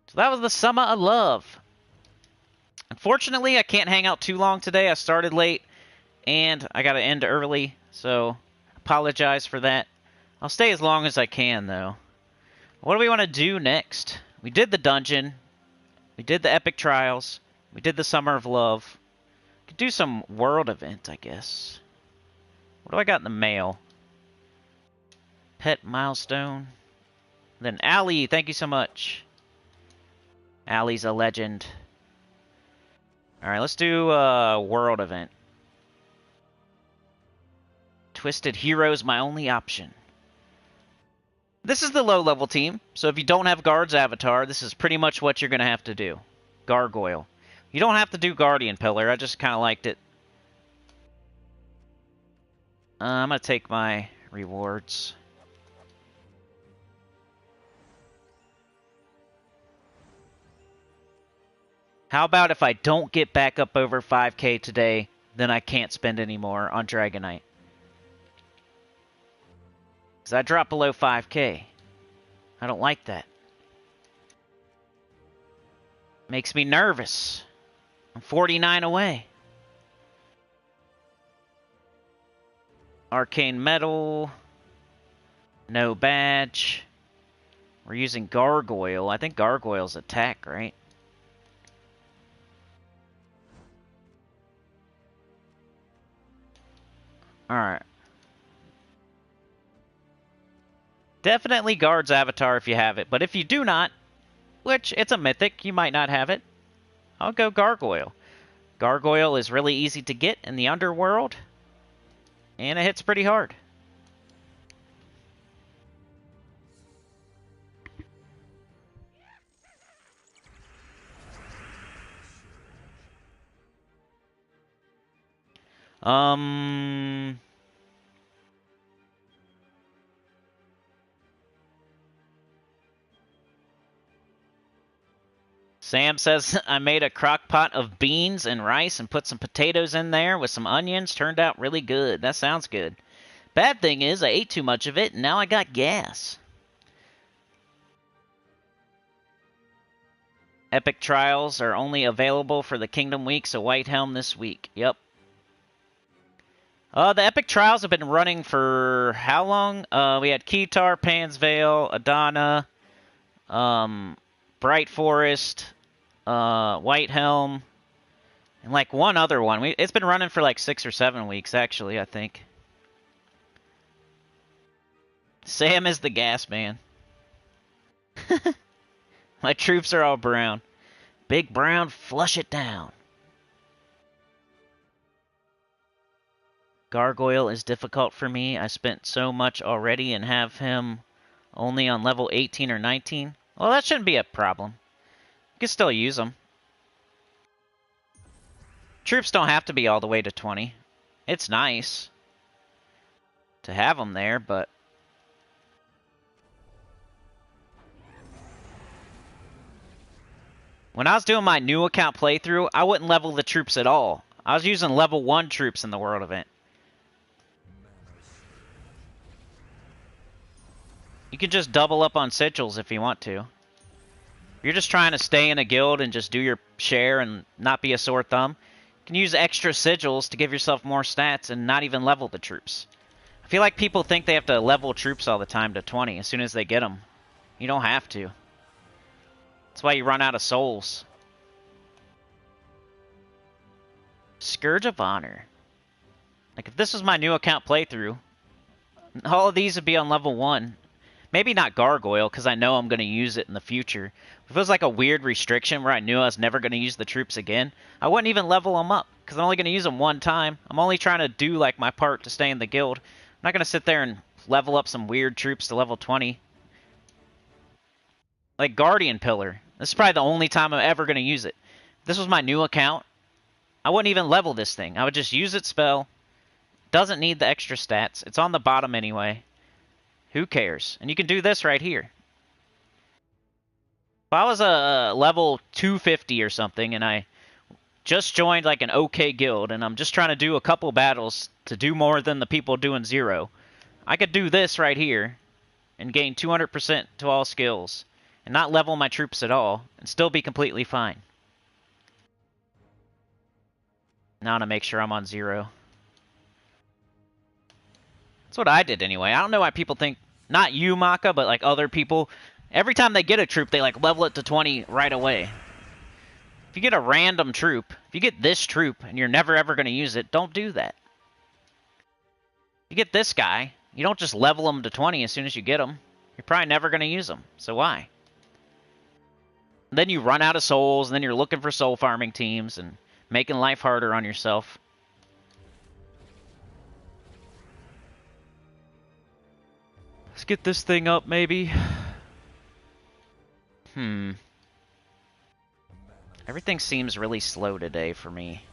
So that was the Summer of Love. Unfortunately, I can't hang out too long today. I started late, and I got to end early, so apologize for that. I'll stay as long as I can, though. What do we want to do next? We did the dungeon. We did the epic trials. We did the Summer of Love. Could do some world event, I guess. What do I got in the mail? Pet milestone. Then Ali, thank you so much. Ali's a legend. Alright, let's do a world event. Twisted Hero's my only option. This is the low-level team, so if you don't have Guard's avatar, this is pretty much what you're going to have to do. Gargoyle. You don't have to do Guardian Pillar, I just kind of liked it. I'm going to take my rewards. How about if I don't get back up over 5k today, then I can't spend any more on Dragonite? Because I dropped below 5k. I don't like that. Makes me nervous. I'm 49 away. Arcane Metal. No badge. We're using Gargoyle. I think Gargoyle's attack, right? Alright. Definitely Guard's avatar if you have it, but if you do not, which it's a mythic, you might not have it, I'll go Gargoyle. Gargoyle is really easy to get in the underworld, and it hits pretty hard. Sam says, I made a crock pot of beans and rice and put some potatoes in there with some onions. Turned out really good. That sounds good. Bad thing is, I ate too much of it, and now I got gas. Epic Trials are only available for the Kingdom Weeks of Whitehelm this week. Yep. The Epic Trials have been running for how long? We had Keytar, Pansvale, Adana, Bright Forest, Whitehelm, and like one other one. It's been running for like 6 or 7 weeks, actually, I think. Sam is the gas man. My troops are all brown. Big Brown, flush it down. Gargoyle is difficult for me. I spent so much already and have him only on level 18 or 19. Well, that shouldn't be a problem. You can still use them. Troops don't have to be all the way to 20. It's nice to have them there, but... When I was doing my new account playthrough, I wouldn't level the troops at all. I was using level 1 troops in the world event. You can just double up on sigils if you want to. If you're just trying to stay in a guild and just do your share and not be a sore thumb, you can use extra sigils to give yourself more stats and not even level the troops. I feel like people think they have to level troops all the time to 20 as soon as they get them. You don't have to. That's why you run out of souls. Scourge of Honor. Like, if this was my new account playthrough, all of these would be on level 1. Maybe not Gargoyle, because I know I'm going to use it in the future. If it was like a weird restriction where I knew I was never going to use the troops again, I wouldn't even level them up, because I'm only going to use them one time. I'm only trying to do like my part to stay in the guild. I'm not going to sit there and level up some weird troops to level 20. Like Guardian Pillar. This is probably the only time I'm ever going to use it. If this was my new account, I wouldn't even level this thing. I would just use its spell. Doesn't need the extra stats. It's on the bottom anyway. Who cares? And you can do this right here. If I was a level 250 or something and I just joined like an okay guild and I'm just trying to do a couple battles to do more than the people doing 0, I could do this right here and gain 200% to all skills and not level my troops at all and still be completely fine. Now to make sure I'm on 0. That's what I did anyway. I don't know why people think, not you, Maka, but like other people, every time they get a troop, they like level it to 20 right away. If you get a random troop, if you get this troop and you're never ever going to use it, don't do that. You get this guy, you don't just level him to 20 as soon as you get him. You're probably never going to use him, so why? Then you run out of souls, and then you're looking for soul farming teams and making life harder on yourself. Let's get this thing up, maybe. Everything seems really slow today for me.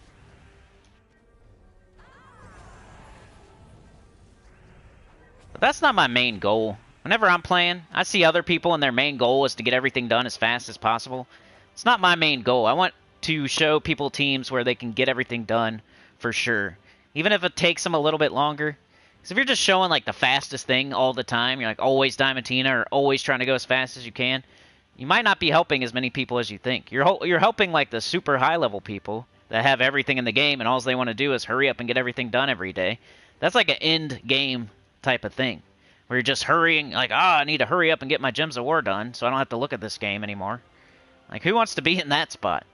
But that's not my main goal. Whenever I'm playing, I see other people and their main goal is to get everything done as fast as possible. It's not my main goal. I want to show people teams where they can get everything done for sure. Even if it takes them a little bit longer. Because if you're just showing like the fastest thing all the time, you're like always Diamantina or always trying to go as fast as you can, you might not be helping as many people as you think. You're helping like the super high level people that have everything in the game and all they want to do is hurry up and get everything done every day. That's like an end game type of thing. Where you're just hurrying, like, I need to hurry up and get my Gems of War done so I don't have to look at this game anymore. Like, who wants to be in that spot?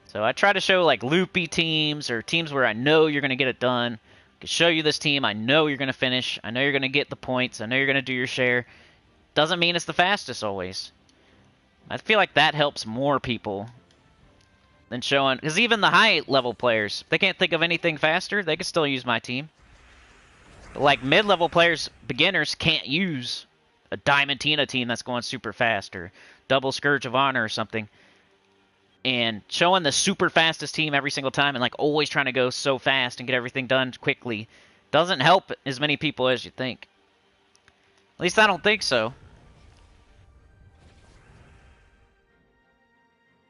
So I try to show, like, loopy teams or teams where I know you're going to get it done. I can show you this team. I know you're going to finish. I know you're going to get the points. I know you're going to do your share. Doesn't mean it's the fastest always. I feel like that helps more people than showing... Because even the high-level players, if they can't think of anything faster, they can still use my team. Like, mid-level players, beginners, can't use a Diamantina team that's going super fast or double Scourge of Honor or something. and showing the super fastest team every single time and like always trying to go so fast and get everything done quickly doesn't help as many people as you think. At least I don't think so.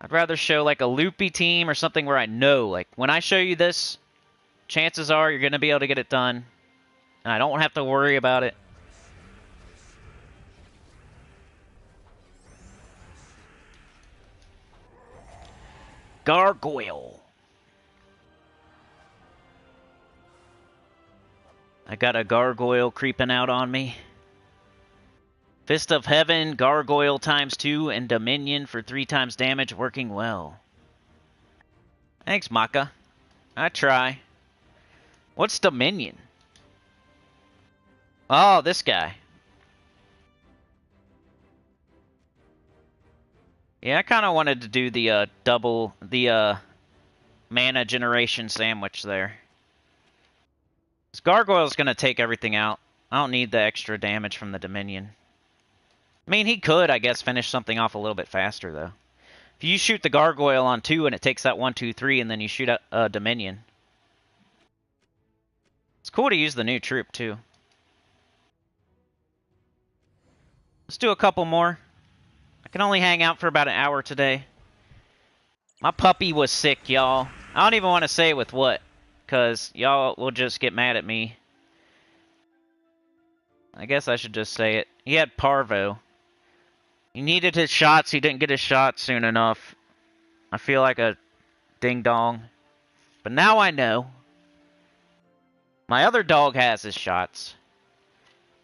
I'd rather show like a loopy team or something where I know, like, when I show you this, chances are you're going to be able to get it done, and I don't have to worry about it. Gargoyle. I got a gargoyle creeping out on me. Fist of Heaven, Gargoyle ×2, and Dominion for 3 times damage, working well. Thanks, Maka. I try. What's Dominion? Oh, this guy. Yeah, I kind of wanted to do the double, the mana generation sandwich there. This Gargoyle's going to take everything out. I don't need the extra damage from the Dominion. I mean, he could, I guess, finish something off a little bit faster, though. If you shoot the Gargoyle on 2 and it takes that 1, 2, 3, and then you shoot a Dominion. It's cool to use the new troop, too. Let's do a couple more. I can only hang out for about an hour today. My puppy was sick, y'all. I don't even want to say with what, because y'all will just get mad at me. I guess I should just say it. He had parvo. He needed his shots. He didn't get his shots soon enough. I feel like a ding-dong. But now I know. My other dog has his shots.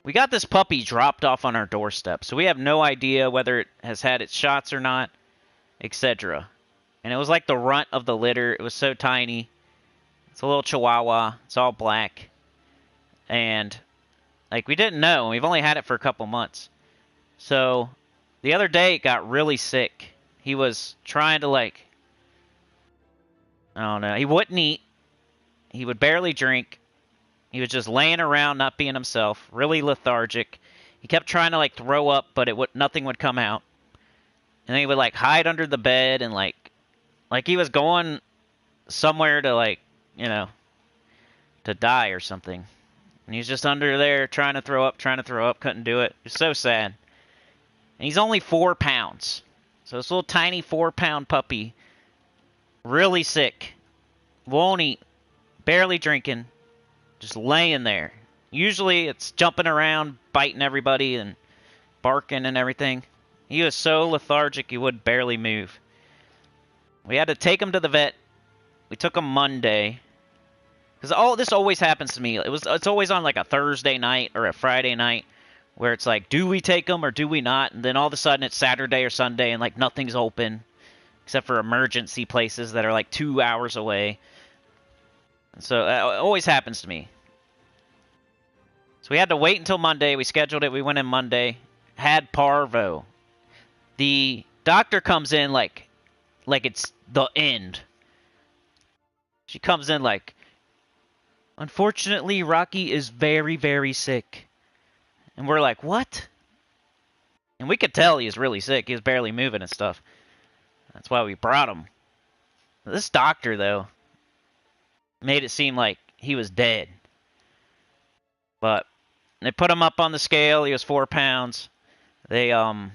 We got this puppy dropped off on our doorstep, so we have no idea whether it has had its shots or not, etc. And it was like the runt of the litter. It was so tiny. It's a little chihuahua. It's all black. And, like, we didn't know. We've only had it for a couple months. So, the other day it got really sick. He was trying to, like, I don't know. He wouldn't eat. He would barely drink. He was just laying around, not being himself. Really lethargic. He kept trying to, like, throw up, but nothing would come out. And then he would, like, hide under the bed and, like he was going somewhere to, like, you know, to die or something. And he was just under there trying to throw up, couldn't do it. It was so sad. And he's only 4 pounds. So this little tiny 4-pound puppy, really sick, won't eat, barely drinking, just laying there. Usually it's jumping around, biting everybody and barking and everything. He was so lethargic he would barely move. We had to take him to the vet. We took him Monday. Because this always happens to me. It's always on like a Thursday night or a Friday night where it's like, do we take him or do we not? And then all of a sudden it's Saturday or Sunday and like nothing's open except for emergency places that are like 2 hours away. And so it always happens to me. So we had to wait until Monday. We scheduled it. We went in Monday. Had parvo. The doctor comes in like it's the end. She comes in like, unfortunately, Rocky is very, very sick. And we're like, what? And we could tell he was really sick. He was barely moving and stuff. That's why we brought him. This doctor, though, made it seem like he was dead. But they put him up on the scale. He was 4 pounds. They gave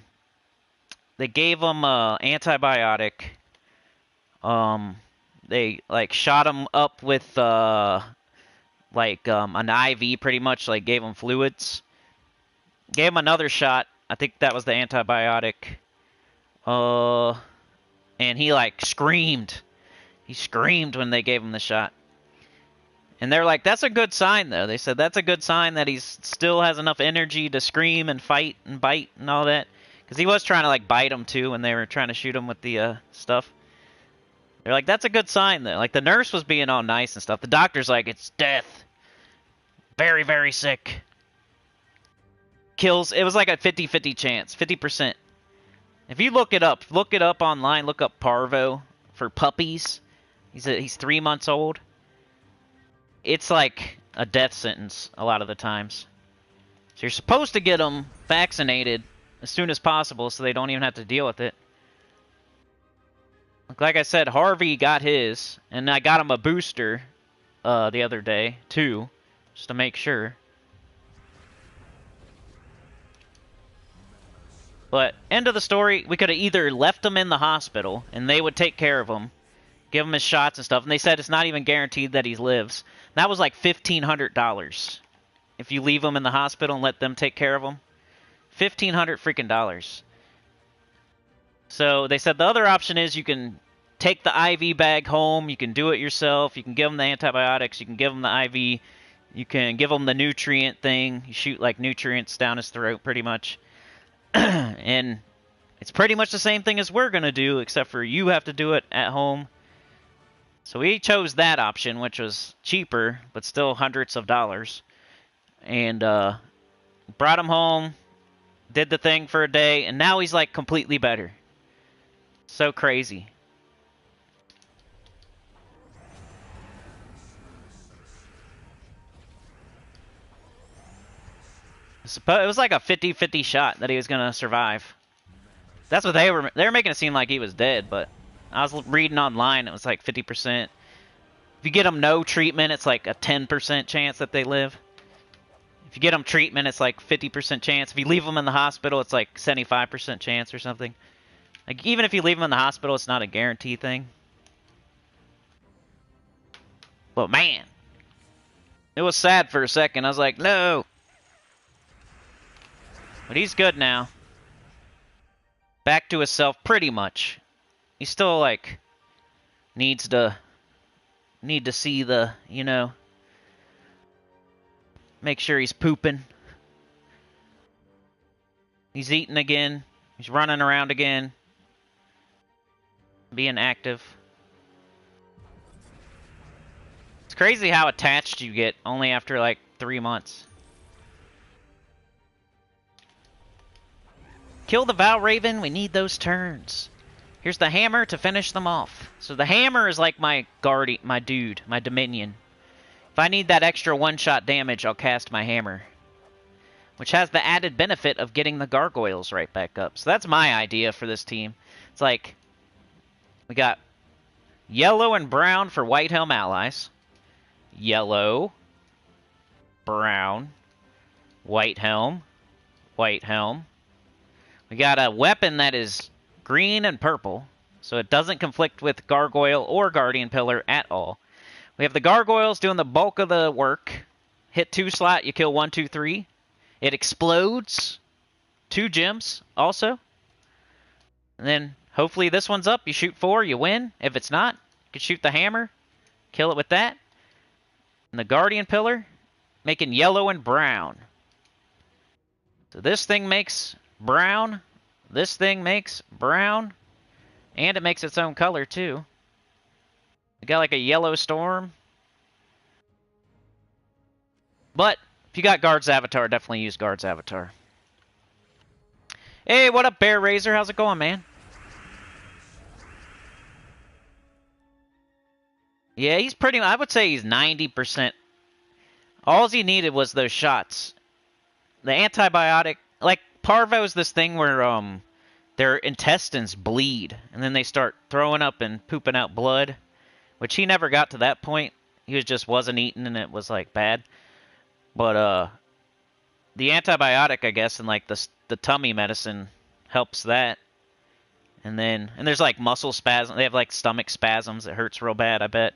him an antibiotic. They, like, shot him up with, an IV, pretty much. Like, gave him fluids. Gave him another shot. I think that was the antibiotic. And he, like, screamed. He screamed when they gave him the shot. And they're like, that's a good sign, though. They said that's a good sign that he still has enough energy to scream and fight and bite and all that. Because he was trying to, like, bite him, too, when they were trying to shoot him with the stuff. They're like, that's a good sign, though. Like, the nurse was being all nice and stuff. The doctor's like, it's death. Very, very sick. Kills. It was like a 50-50 chance. 50%. If you look it up online, look up parvo for puppies. He's 3 months old. It's like a death sentence a lot of the times. So you're supposed to get them vaccinated as soon as possible so they don't even have to deal with it. Like I said, Harvey got his, and I got him a booster the other day, too, just to make sure. But, end of the story, we could have either left him in the hospital, and they would take care of him, give him his shots and stuff, and they said it's not even guaranteed that he lives. That was like $1,500 if you leave him in the hospital and let them take care of him. $1,500 freaking dollars. So they said the other option is you can take the IV bag home, you can do it yourself, you can give him the antibiotics, you can give him the IV, you can give him the nutrient thing, you shoot like nutrients down his throat pretty much. And it's pretty much the same thing as we're going to do, except for you have to do it at home. So we chose that option, which was cheaper, but still hundreds of dollars. And brought him home, did the thing for a day, and now he's like completely better. So crazy. It was like a 50-50 shot that he was going to survive. That's what they were making it seem like he was dead, but I was reading online, it was like 50%. If you get them no treatment, it's like a 10% chance that they live. If you get them treatment, it's like 50% chance. If you leave them in the hospital, it's like 75% chance or something. Like, even if you leave them in the hospital, it's not a guarantee thing. But man, it was sad for a second. I was like, no. But he's good now. Back to himself, pretty much. He still, like, need to see the, you know, make sure he's pooping. He's eating again. He's running around again. Being active. It's crazy how attached you get only after, like, 3 months. Kill the Valraven, we need those turns. Here's the hammer to finish them off. So the hammer is like my guardian, my dude, my dominion. If I need that extra one-shot damage, I'll cast my hammer. Which has the added benefit of getting the gargoyles right back up. So that's my idea for this team. It's like, we got yellow and brown for Whitehelm allies. Yellow, brown, Whitehelm, Whitehelm. We got a weapon that is green and purple, so it doesn't conflict with Gargoyle or Guardian Pillar at all. We have the Gargoyles doing the bulk of the work. Hit 2 slot, you kill 1, 2, 3. It explodes 2 gems also. And then hopefully this one's up, you shoot 4, you win. If it's not, you can shoot the hammer, kill it with that. And the Guardian Pillar, making yellow and brown. So this thing makes brown, this thing makes brown, and it makes its own color too. We got like a yellow storm. But if you got Guard's Avatar, definitely use Guard's Avatar. Hey, what up, Bear Razor? How's it going, man? Yeah, he's pretty, I would say he's 90%. All he needed was those shots. The antibiotic, like, Parvo's this thing where their intestines bleed, and then they start throwing up and pooping out blood, which he never got to that point. He just wasn't eating, and it was, like, bad. But, the antibiotic, I guess, and, like, the tummy medicine helps that. And there's, like, muscle spasms. They have, like, stomach spasms. It hurts real bad, I bet.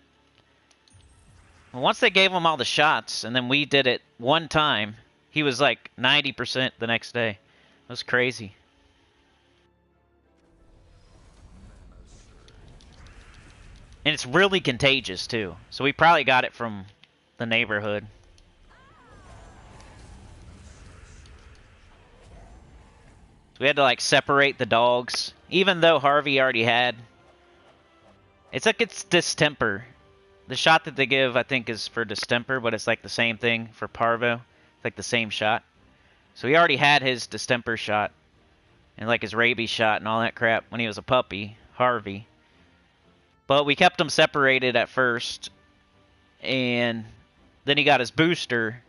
Once they gave him all the shots, and then we did it one time, he was, like, 90% the next day. It was crazy. And it's really contagious, too. So we probably got it from the neighborhood. So we had to, like, separate the dogs. Even though Harvey already had. It's like it's distemper. The shot that they give, I think, is for distemper, but it's like the same thing for Parvo. It's like the same shot. So he already had his distemper shot. And like his rabies shot and all that crap when he was a puppy, Harvey. But we kept him separated at first. And then he got his booster.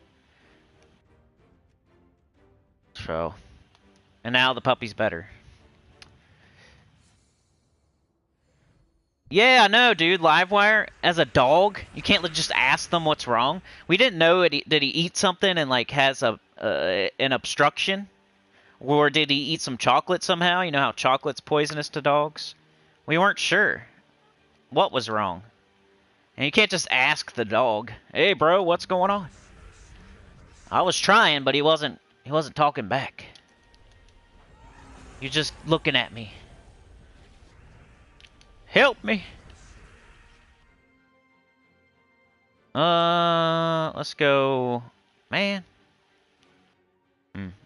So, and now the puppy's better. Yeah, I know, dude. Livewire, as a dog, you can't just ask them what's wrong. We didn't know did he eat something and like has a an obstruction, or did he eat some chocolate somehow? You know how chocolate's poisonous to dogs. We weren't sure what was wrong, and you can't just ask the dog, "Hey, bro, what's going on?" I was trying, but he wasn't. He wasn't talking back. You're just looking at me. Help me. Let's go, man.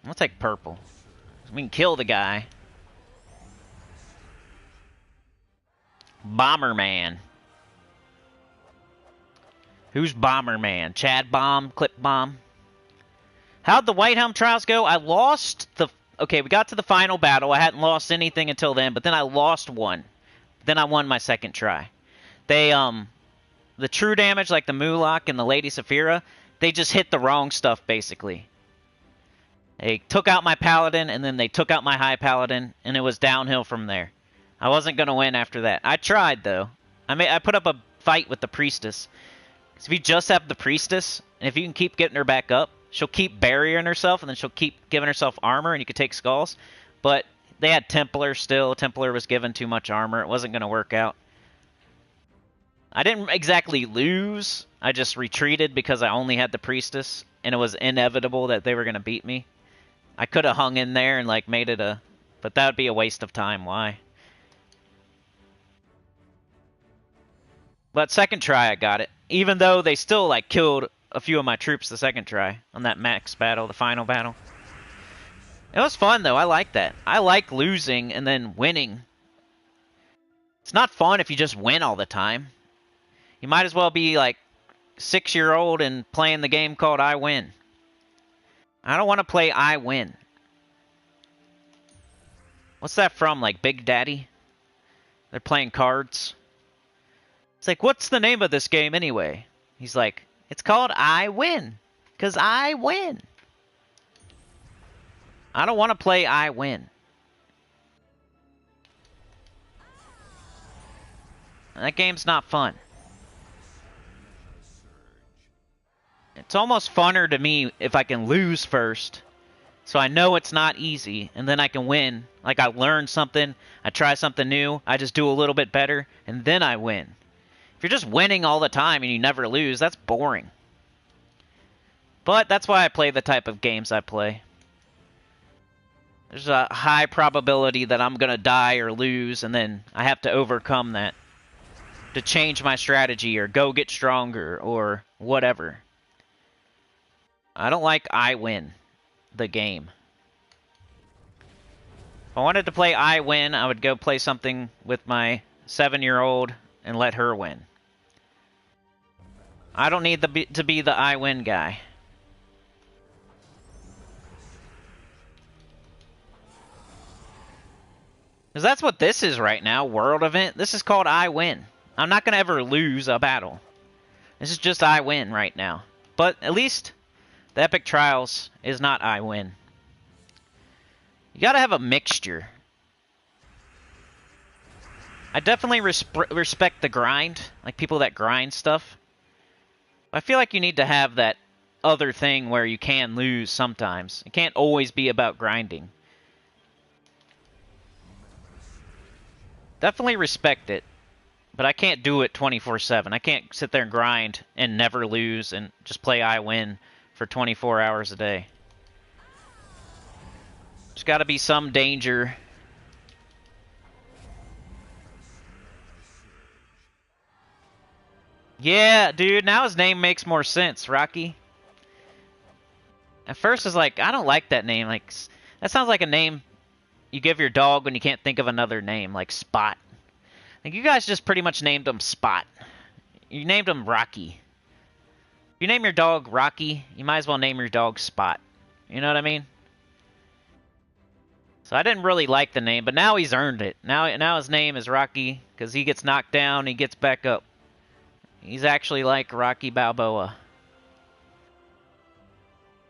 I'll take purple. We can kill the guy. Bomberman. Who's Bomberman? Chad Bomb? Clip Bomb? How'd the Whitehelm trials go? I lost the... Okay, we got to the final battle. I hadn't lost anything until then, but then I lost one. Then I won my second try. They, the true damage, like the Mulak and the Lady Saphira, they just hit the wrong stuff, basically. They took out my Paladin, and then they took out my High Paladin, and it was downhill from there. I wasn't going to win after that. I tried, though. I put up a fight with the Priestess. So if you just have the Priestess, and if you can keep getting her back up, she'll keep barriering herself, and then she'll keep giving herself armor, and you can take skulls. But they had Templar still. Templar was given too much armor. It wasn't going to work out. I didn't exactly lose. I just retreated because I only had the Priestess, and it was inevitable that they were going to beat me. I could have hung in there and like made it a... But that would be a waste of time. Why? But second try I got it. Even though they still like killed a few of my troops the second try on that max battle, the final battle. It was fun though. I like that. I like losing and then winning. It's not fun if you just win all the time. You might as well be like 6-year-old and playing the game called I Win. I don't want to play I Win. What's that from? Like Big Daddy? They're playing cards. It's like, what's the name of this game anyway? He's like, it's called I Win. Because I win. I don't want to play I Win. That game's not fun. It's almost funner to me if I can lose first. So I know it's not easy, and then I can win. Like I learn something, I try something new, I just do a little bit better, and then I win. If you're just winning all the time and you never lose, that's boring. But that's why I play the type of games I play. There's a high probability that I'm going to die or lose, and then I have to overcome that to change my strategy or go get stronger or whatever. I don't like I Win, the game. If I wanted to play I Win, I would go play something with my 7-year-old and let her win. I don't need to be the I Win guy. Because that's what this is right now, world event. This is called I Win. I'm not going to ever lose a battle. This is just I Win right now. But at least the Epic Trials is not I Win. You got to have a mixture. I definitely respect the grind, like people that grind stuff. I feel like you need to have that other thing where you can lose sometimes. It can't always be about grinding. Definitely respect it, but I can't do it 24/7. I can't sit there and grind and never lose and just play I Win for 24 hours a day. There's got to be some danger. Yeah, dude, now his name makes more sense, Rocky. At first, it's like, I don't like that name. Like, that sounds like a name you give your dog when you can't think of another name, like Spot. Like, you guys just pretty much named him Spot. You named him Rocky. If you name your dog Rocky, you might as well name your dog Spot. You know what I mean? So I didn't really like the name, but now he's earned it. Now his name is Rocky, because he gets knocked down, he gets back up. He's actually like Rocky Balboa.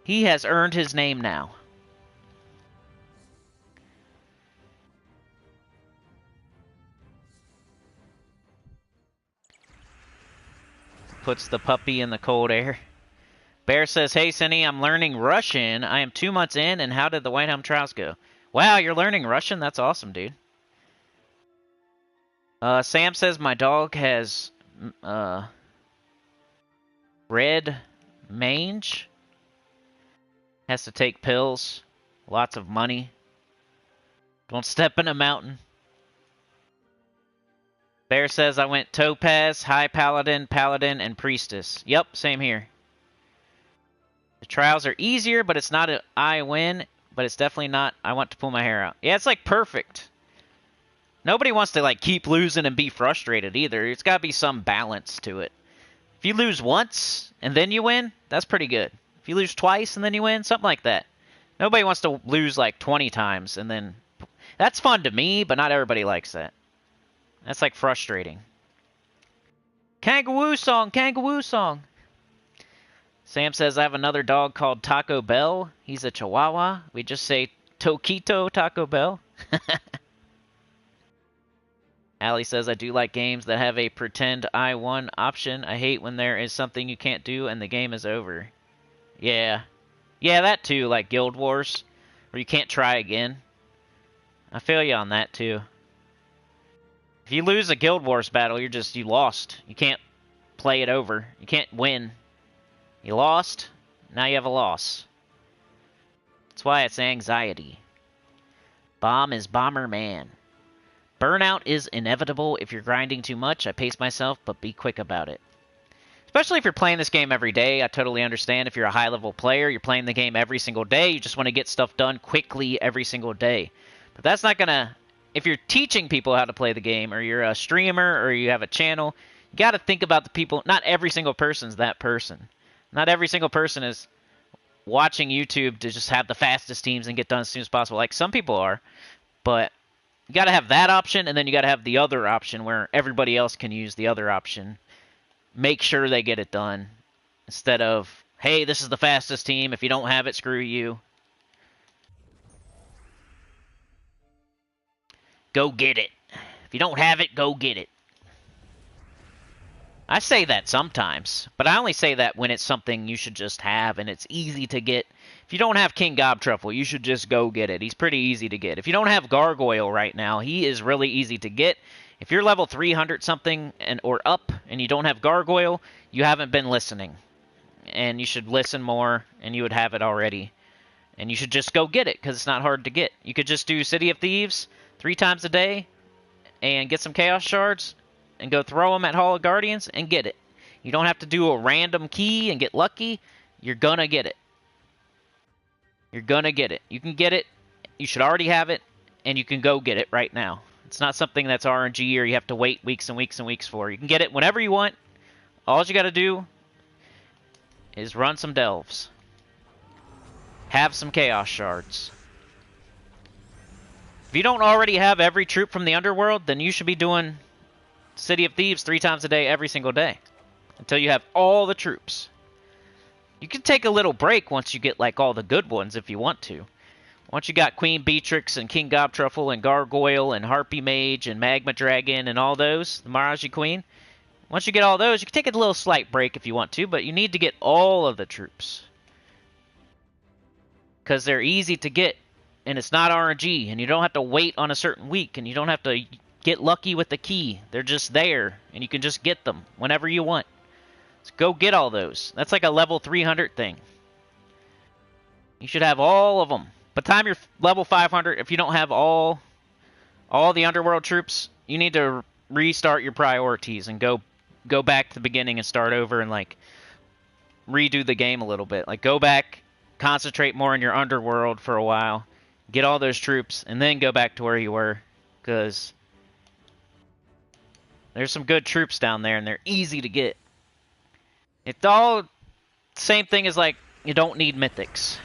He has earned his name now. Puts the puppy in the cold air. Bear says, hey, Cinny, I'm learning Russian. I am 2 months in, and how did the Whitehelm trials go? Wow, you're learning Russian? That's awesome, dude. Sam says, my dog has red mange. Has to take pills. Lots of money. Don't step in a mountain. Bear says, I went Topaz, High Paladin, Paladin, and Priestess. Yep, same here. The trials are easier, but it's not an I win, but it's definitely not I want to pull my hair out. Yeah, it's like perfect. Nobody wants to like keep losing and be frustrated either. It's got to be some balance to it. If you lose once and then you win, that's pretty good. If you lose twice and then you win, something like that. Nobody wants to lose like 20 times and then... That's fun to me, but not everybody likes that. That's like frustrating. Kangaroo song, kangaroo song. Sam says, I have another dog called Taco Bell. He's a Chihuahua. We just say Toquito Taco Bell. Allie says, I do like games that have a pretend I won option. I hate when there is something you can't do and the game is over. Yeah. Yeah, that too, like Guild Wars, where you can't try again. I feel you on that too. If you lose a Guild Wars battle, you lost. You can't play it over. You can't win. You lost, now you have a loss. That's why it's anxiety. Bomb is Bomber Man. Burnout is inevitable if you're grinding too much. I pace myself, but be quick about it. Especially if you're playing this game every day. I totally understand if you're a high-level player, you're playing the game every single day, you just want to get stuff done quickly every single day. But that's not going to... If you're teaching people how to play the game, or you're a streamer, or you have a channel, you got to think about the people. Not every single person's that person. Not every single person is watching YouTube to just have the fastest teams and get done as soon as possible. Like, some people are, but you got to have that option, and then you got to have the other option where everybody else can use the other option. Make sure they get it done, instead of, hey, this is the fastest team. If you don't have it, screw you. Go get it. If you don't have it, go get it. I say that sometimes, but I only say that when it's something you should just have and it's easy to get. If you don't have King Gobtruffle, you should just go get it. He's pretty easy to get. If you don't have Gargoyle right now, he is really easy to get. If you're level 300 something or up and you don't have Gargoyle, you haven't been listening. And you should listen more, and you would have it already. And you should just go get it, because it's not hard to get. You could just do City of Thieves 3 times a day and get some Chaos Shards and go throw them at Hall of Guardians and get it. You don't have to do a random key and get lucky. You're gonna get it. You're gonna get it. You can get it. You should already have it, and you can go get it right now. It's not something that's RNG or you have to wait weeks and weeks and weeks for. You can get it whenever you want. All you gotta do is run some delves. Have some Chaos Shards. If you don't already have every troop from the Underworld, then you should be doing City of Thieves 3 times a day every single day. Until you have all the troops. You can take a little break once you get like all the good ones if you want to. Once you got Queen Beatrix and King Gobtruffle and Gargoyle and Harpy Mage and Magma Dragon and all those, the Maraji Queen. Once you get all those, you can take a little slight break if you want to, but you need to get all of the troops. Because they're easy to get, and it's not RNG, and you don't have to wait on a certain week, and you don't have to get lucky with the key. They're just there, and you can just get them whenever you want. So go get all those. That's like a level 300 thing. You should have all of them. By the time you're level 500, if you don't have all the Underworld troops, you need to restart your priorities and go back to the beginning and start over and like redo the game a little bit. Like go back, concentrate more on your Underworld for a while, get all those troops, and then go back to where you were, because there's some good troops down there and they're easy to get. It's all same thing as like you don't need mythics.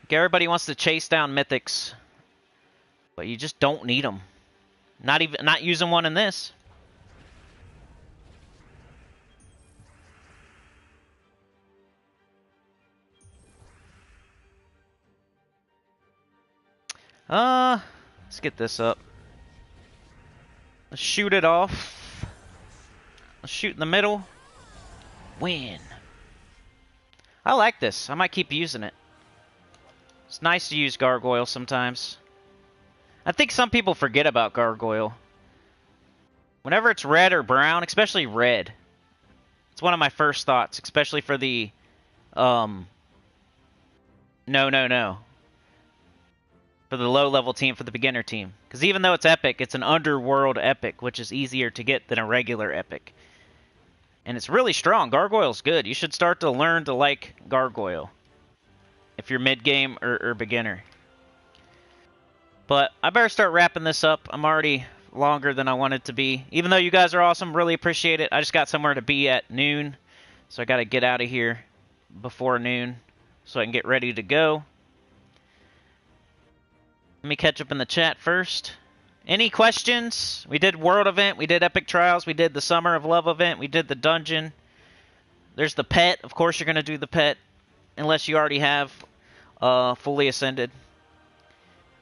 Like everybody wants to chase down mythics, but you just don't need them. Not using one in this. Let's get this up. Let's shoot it off. Let's shoot in the middle. Win. I like this. I might keep using it. It's nice to use Gargoyle sometimes. I think some people forget about Gargoyle. Whenever it's red or brown, especially red, it's one of my first thoughts, especially for the, no. For the low-level team, for the beginner team. Because even though it's epic, it's an underworld epic, which is easier to get than a regular epic. And it's really strong. Gargoyle's good. You should start to learn to like Gargoyle if you're mid-game or beginner. But I better start wrapping this up. I'm already longer than I wanted to be. Even though you guys are awesome, really appreciate it. I just got somewhere to be at noon, so I got to get out of here before noon so I can get ready to go. Let me catch up in the chat first. Any questions? We did World Event, we did Epic Trials, we did the Summer of Love Event, we did the Dungeon. There's the Pet. Of course you're going to do the Pet, unless you already have fully ascended.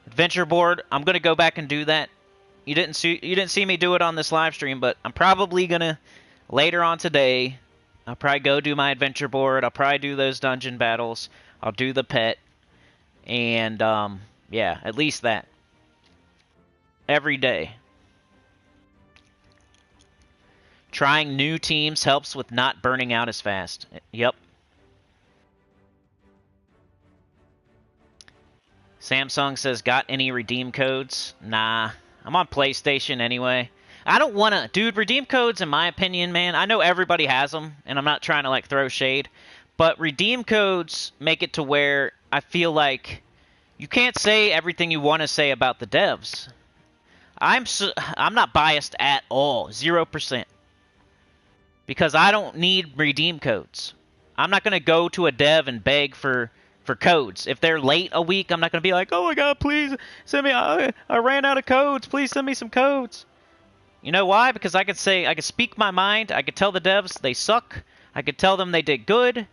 Adventure Board, I'm going to go back and do that. You didn't see me do it on this live stream, but I'm probably going to, later on today, I'll probably go do my Adventure Board. I'll probably do those dungeon battles. I'll do the Pet. And, yeah, at least that. Every day. Trying new teams helps with not burning out as fast. Yep. Samsung says, got any redeem codes? Nah. I'm on PlayStation anyway. I don't want to... Dude, redeem codes, in my opinion, man, I know everybody has them, and I'm not trying to, like, throw shade, but redeem codes make it to where I feel like you can't say everything you want to say about the devs. I'm not biased at all. 0%. Because I don't need redeem codes. I'm not going to go to a dev and beg for codes. If they're late a week, I'm not going to be like, oh my god, please send me, I ran out of codes, please send me some codes. You know why? Because I could speak my mind, I could tell the devs they suck, I could tell them they did good.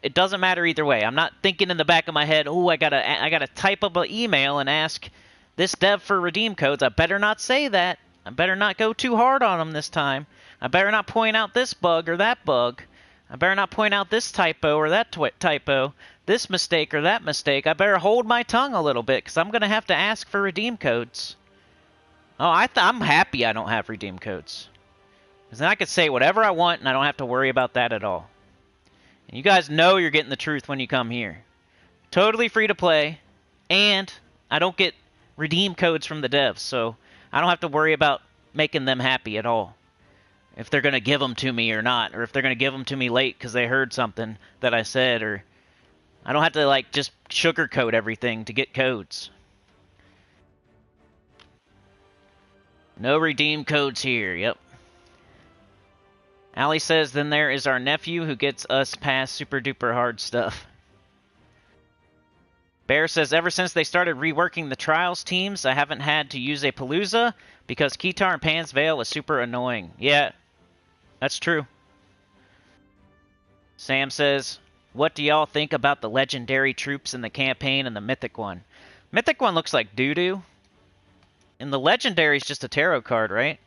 It doesn't matter either way. I'm not thinking in the back of my head, oh, I gotta type up an email and ask this dev for redeem codes. I better not say that. I better not go too hard on them this time. I better not point out this bug or that bug. I better not point out this typo or that typo, this mistake or that mistake. I better hold my tongue a little bit because I'm going to have to ask for redeem codes. Oh, I'm happy I don't have redeem codes. Because then I could say whatever I want and I don't have to worry about that at all. And you guys know you're getting the truth when you come here. Totally free to play, and I don't get redeem codes from the devs, so I don't have to worry about making them happy at all. If they're going to give them to me or not, or if they're going to give them to me late because they heard something that I said, or I don't have to, like, just sugarcoat everything to get codes. No redeem codes here, yep. Allie says, then there is our nephew who gets us past super duper hard stuff. Bear says, ever since they started reworking the Trials teams, I haven't had to use a Palooza because Keytar and Pan's Veil was super annoying. Yeah, that's true. Sam says, what do y'all think about the legendary troops in the campaign and the mythic one? Mythic one looks like doo-doo. And the legendary is just a tarot card, right?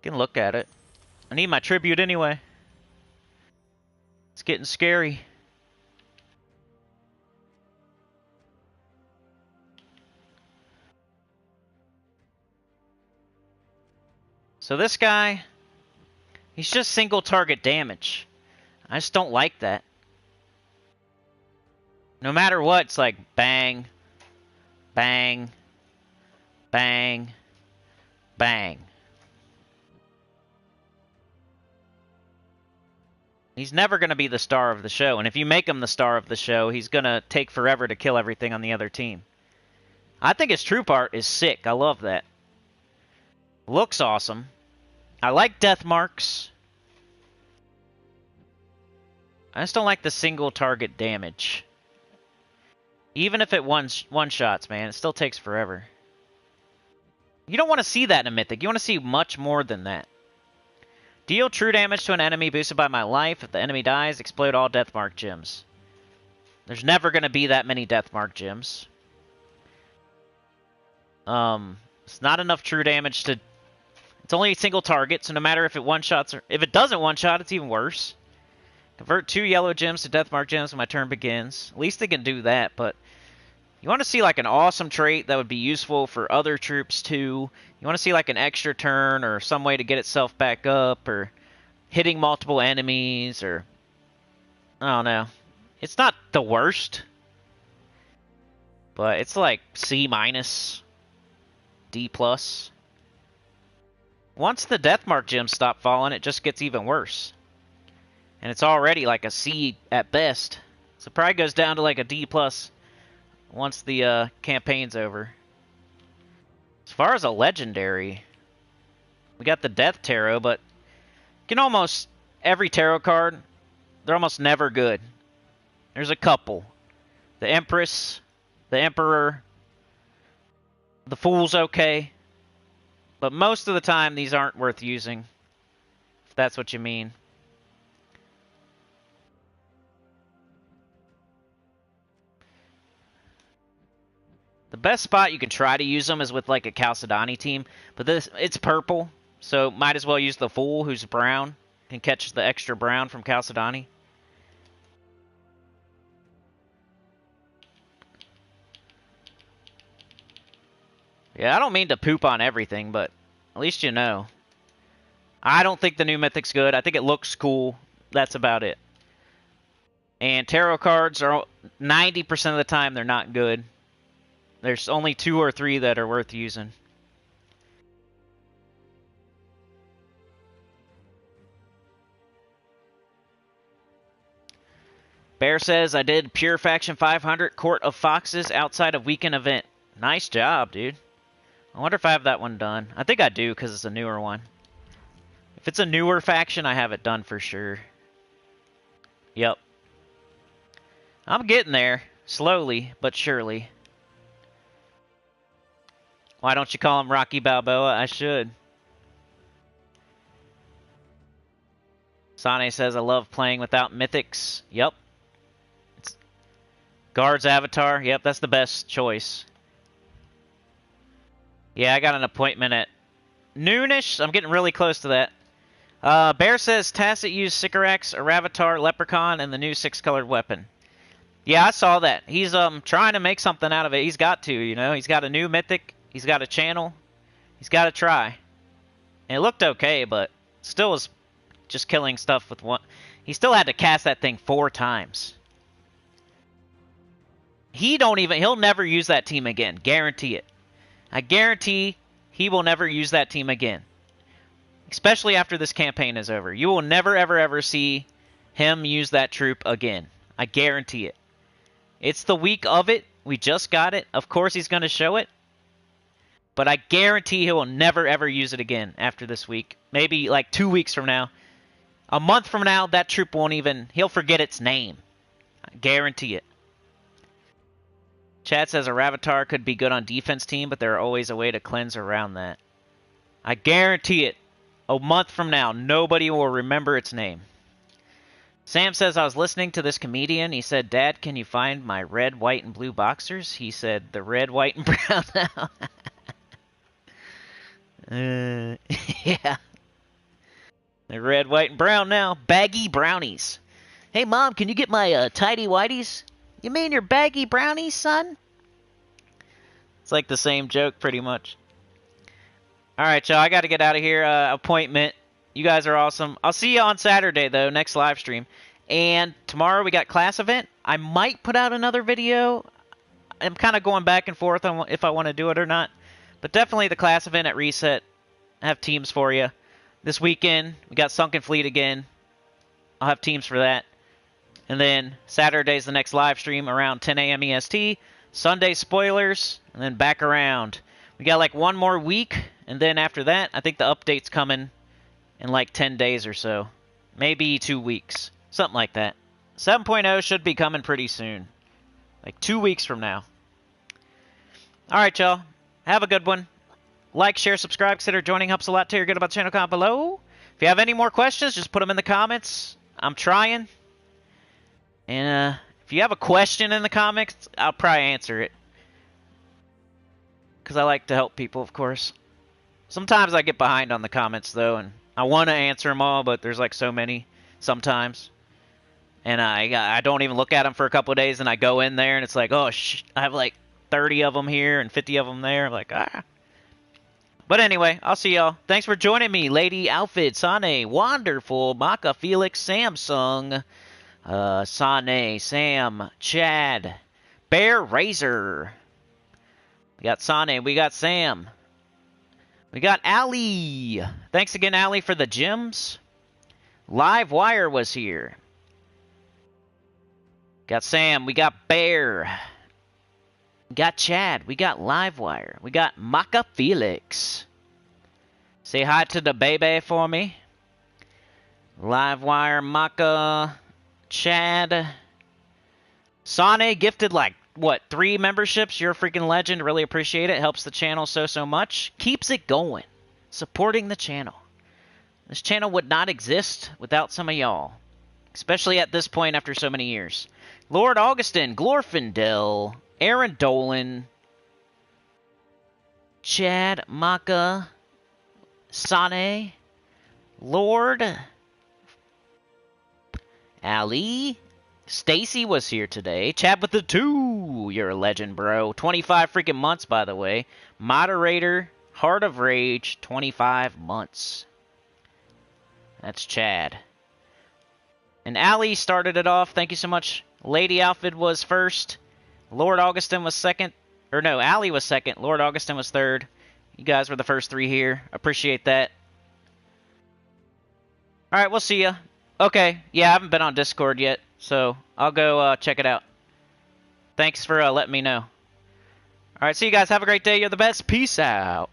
You can look at it. I need my tribute anyway. It's getting scary. So this guy, he's just single target damage. I just don't like that. No matter what, it's like bang, bang, bang, bang. He's never going to be the star of the show, and if you make him the star of the show, he's going to take forever to kill everything on the other team. I think his troop art is sick. I love that. Looks awesome. I like death marks. I just don't like the single target damage. Even if it one-shots, man, it still takes forever. You don't want to see that in a mythic. You want to see much more than that. Deal true damage to an enemy boosted by my life. If the enemy dies, explode all deathmark gems. There's never going to be that many deathmark gems. It's not enough true damage to It's only a single target, so no matter if it one-shots or if it doesn't one-shot, it's even worse. Convert 2 yellow gems to deathmark gems when my turn begins. At least they can do that, but you want to see like an awesome trait that would be useful for other troops too. You want to see like an extra turn or some way to get itself back up or hitting multiple enemies or I don't know. It's not the worst, but it's like C-, D+. Once the deathmark gems stop falling, it just gets even worse. And it's already like a C at best. So it probably goes down to like a D+ once the campaign's over. As far as a legendary, we got the Death Tarot, but you can almost, every tarot card, they're almost never good. There's a couple. The Empress, the Emperor, the Fool's okay. But most of the time, these aren't worth using, if that's what you mean. The best spot you can try to use them is with like a Chalcedony team, but it's purple, so might as well use the Fool, who's brown, and catch the extra brown from Chalcedony. Yeah, I don't mean to poop on everything, but at least you know. I don't think the new Mythic's good. I think it looks cool. That's about it. And tarot cards are 90% of the time they're not good. There's only 2 or 3 that are worth using. Bear says, I did Pure Faction 500 Court of Foxes outside of weekend event. Nice job, dude. I wonder if I have that one done. I think I do, because it's a newer one. If it's a newer faction, I have it done for sure. Yep. I'm getting there. Slowly, but surely. Why don't you call him Rocky Balboa? I should. Sane says, I love playing without mythics. Yep. It's Guard's Avatar. Yep, that's the best choice. Yeah, I got an appointment at noonish. I'm getting really close to that. Bear says, Tacet used Sycorax, a Ravatar, Leprechaun, and the new 6-colored weapon. Yeah, I saw that. He's trying to make something out of it. He's got to, you know. He's got a new mythic. He's got a channel. He's got to try. And it looked okay, but still was just killing stuff with one. He still had to cast that thing 4 times. He'll never use that team again. Guarantee it. I guarantee he will never use that team again. Especially after this campaign is over. You will never, ever, ever see him use that troop again. I guarantee it. It's the week of it. We just got it. Of course he's going to show it. But I guarantee he will never, ever use it again after this week. Maybe like 2 weeks from now. A month from now, that troop won't even... He'll forget its name. I guarantee it. Chad says a Ravatar could be good on defense team, but there are always a way to cleanse around that. I guarantee it. A month from now, nobody will remember its name. Sam says, I was listening to this comedian. He said, Dad, can you find my red, white, and blue boxers? He said, the red, white, and brown now. Yeah. They're red, white, and brown now. Baggy brownies. Hey, Mom, can you get my tidy whities? You mean your baggy brownies, son? It's like the same joke, pretty much. Alright, y'all, I gotta get out of here. Appointment. You guys are awesome. I'll see you on Saturday, though, next live stream. And tomorrow we got class event. I might put out another video. I'm kind of going back and forth on if I want to do it or not. But definitely the class event at Reset. I have teams for you. This weekend, we got Sunken Fleet again. I'll have teams for that. And then Saturday's the next live stream around 10 a.m. EST. Sunday spoilers, and then back around. We got like 1 more week, and then after that, I think the update's coming in like 10 days or so. Maybe 2 weeks. Something like that. 7.0 should be coming pretty soon. Like 2 weeks from now. Alright, y'all. Have a good one. Like, share, subscribe, consider joining. Helps a lot. Tell your good about the channel. Comment below. If you have any more questions, just put them in the comments. I'm trying. And if you have a question in the comments, I'll probably answer it. Because I like to help people, of course. Sometimes I get behind on the comments, though, and I want to answer them all, but there's like so many sometimes. And I don't even look at them for a couple of days, and I go in there, and it's like, oh, I have like 30 of them here and 50 of them there. I'm like, ah. But anyway, I'll see y'all. Thanks for joining me, Lady Outfit, Sane, Wonderful, Maka, Felix, Samsung, Sane, Sam, Chad, Bear Razor. We got Sane, we got Sam. We got Allie. Thanks again, Allie, for the gems. Live Wire was here. Got Sam, we got Bear. We got Chad, we got Livewire. We got Maka Felix. Say hi to the baby for me. Livewire, Maka, Chad. Sane gifted like, what, 3 memberships? You're a freaking legend. Really appreciate it. Helps the channel so much. Keeps it going. Supporting the channel. This channel would not exist without some of y'all. Especially at this point after so many years. Lord Augustin, Glorfindel, Aaron Dolan, Chad, Maka, Sane, Lord, Ali, Stacy was here today. Chad with the 2, you're a legend, bro. 25 freaking months, by the way. Moderator, Heart of Rage, 25 months. That's Chad. And Ali started it off. Thank you so much. Lady Outfit was first. Lord Augustin was second. Or no, Ali was second. Lord Augustin was third. You guys were the first 3 here. Appreciate that. Alright, we'll see ya. Okay, yeah, I haven't been on Discord yet, so I'll go check it out. Thanks for letting me know. Alright, see you guys. Have a great day. You're the best. Peace out.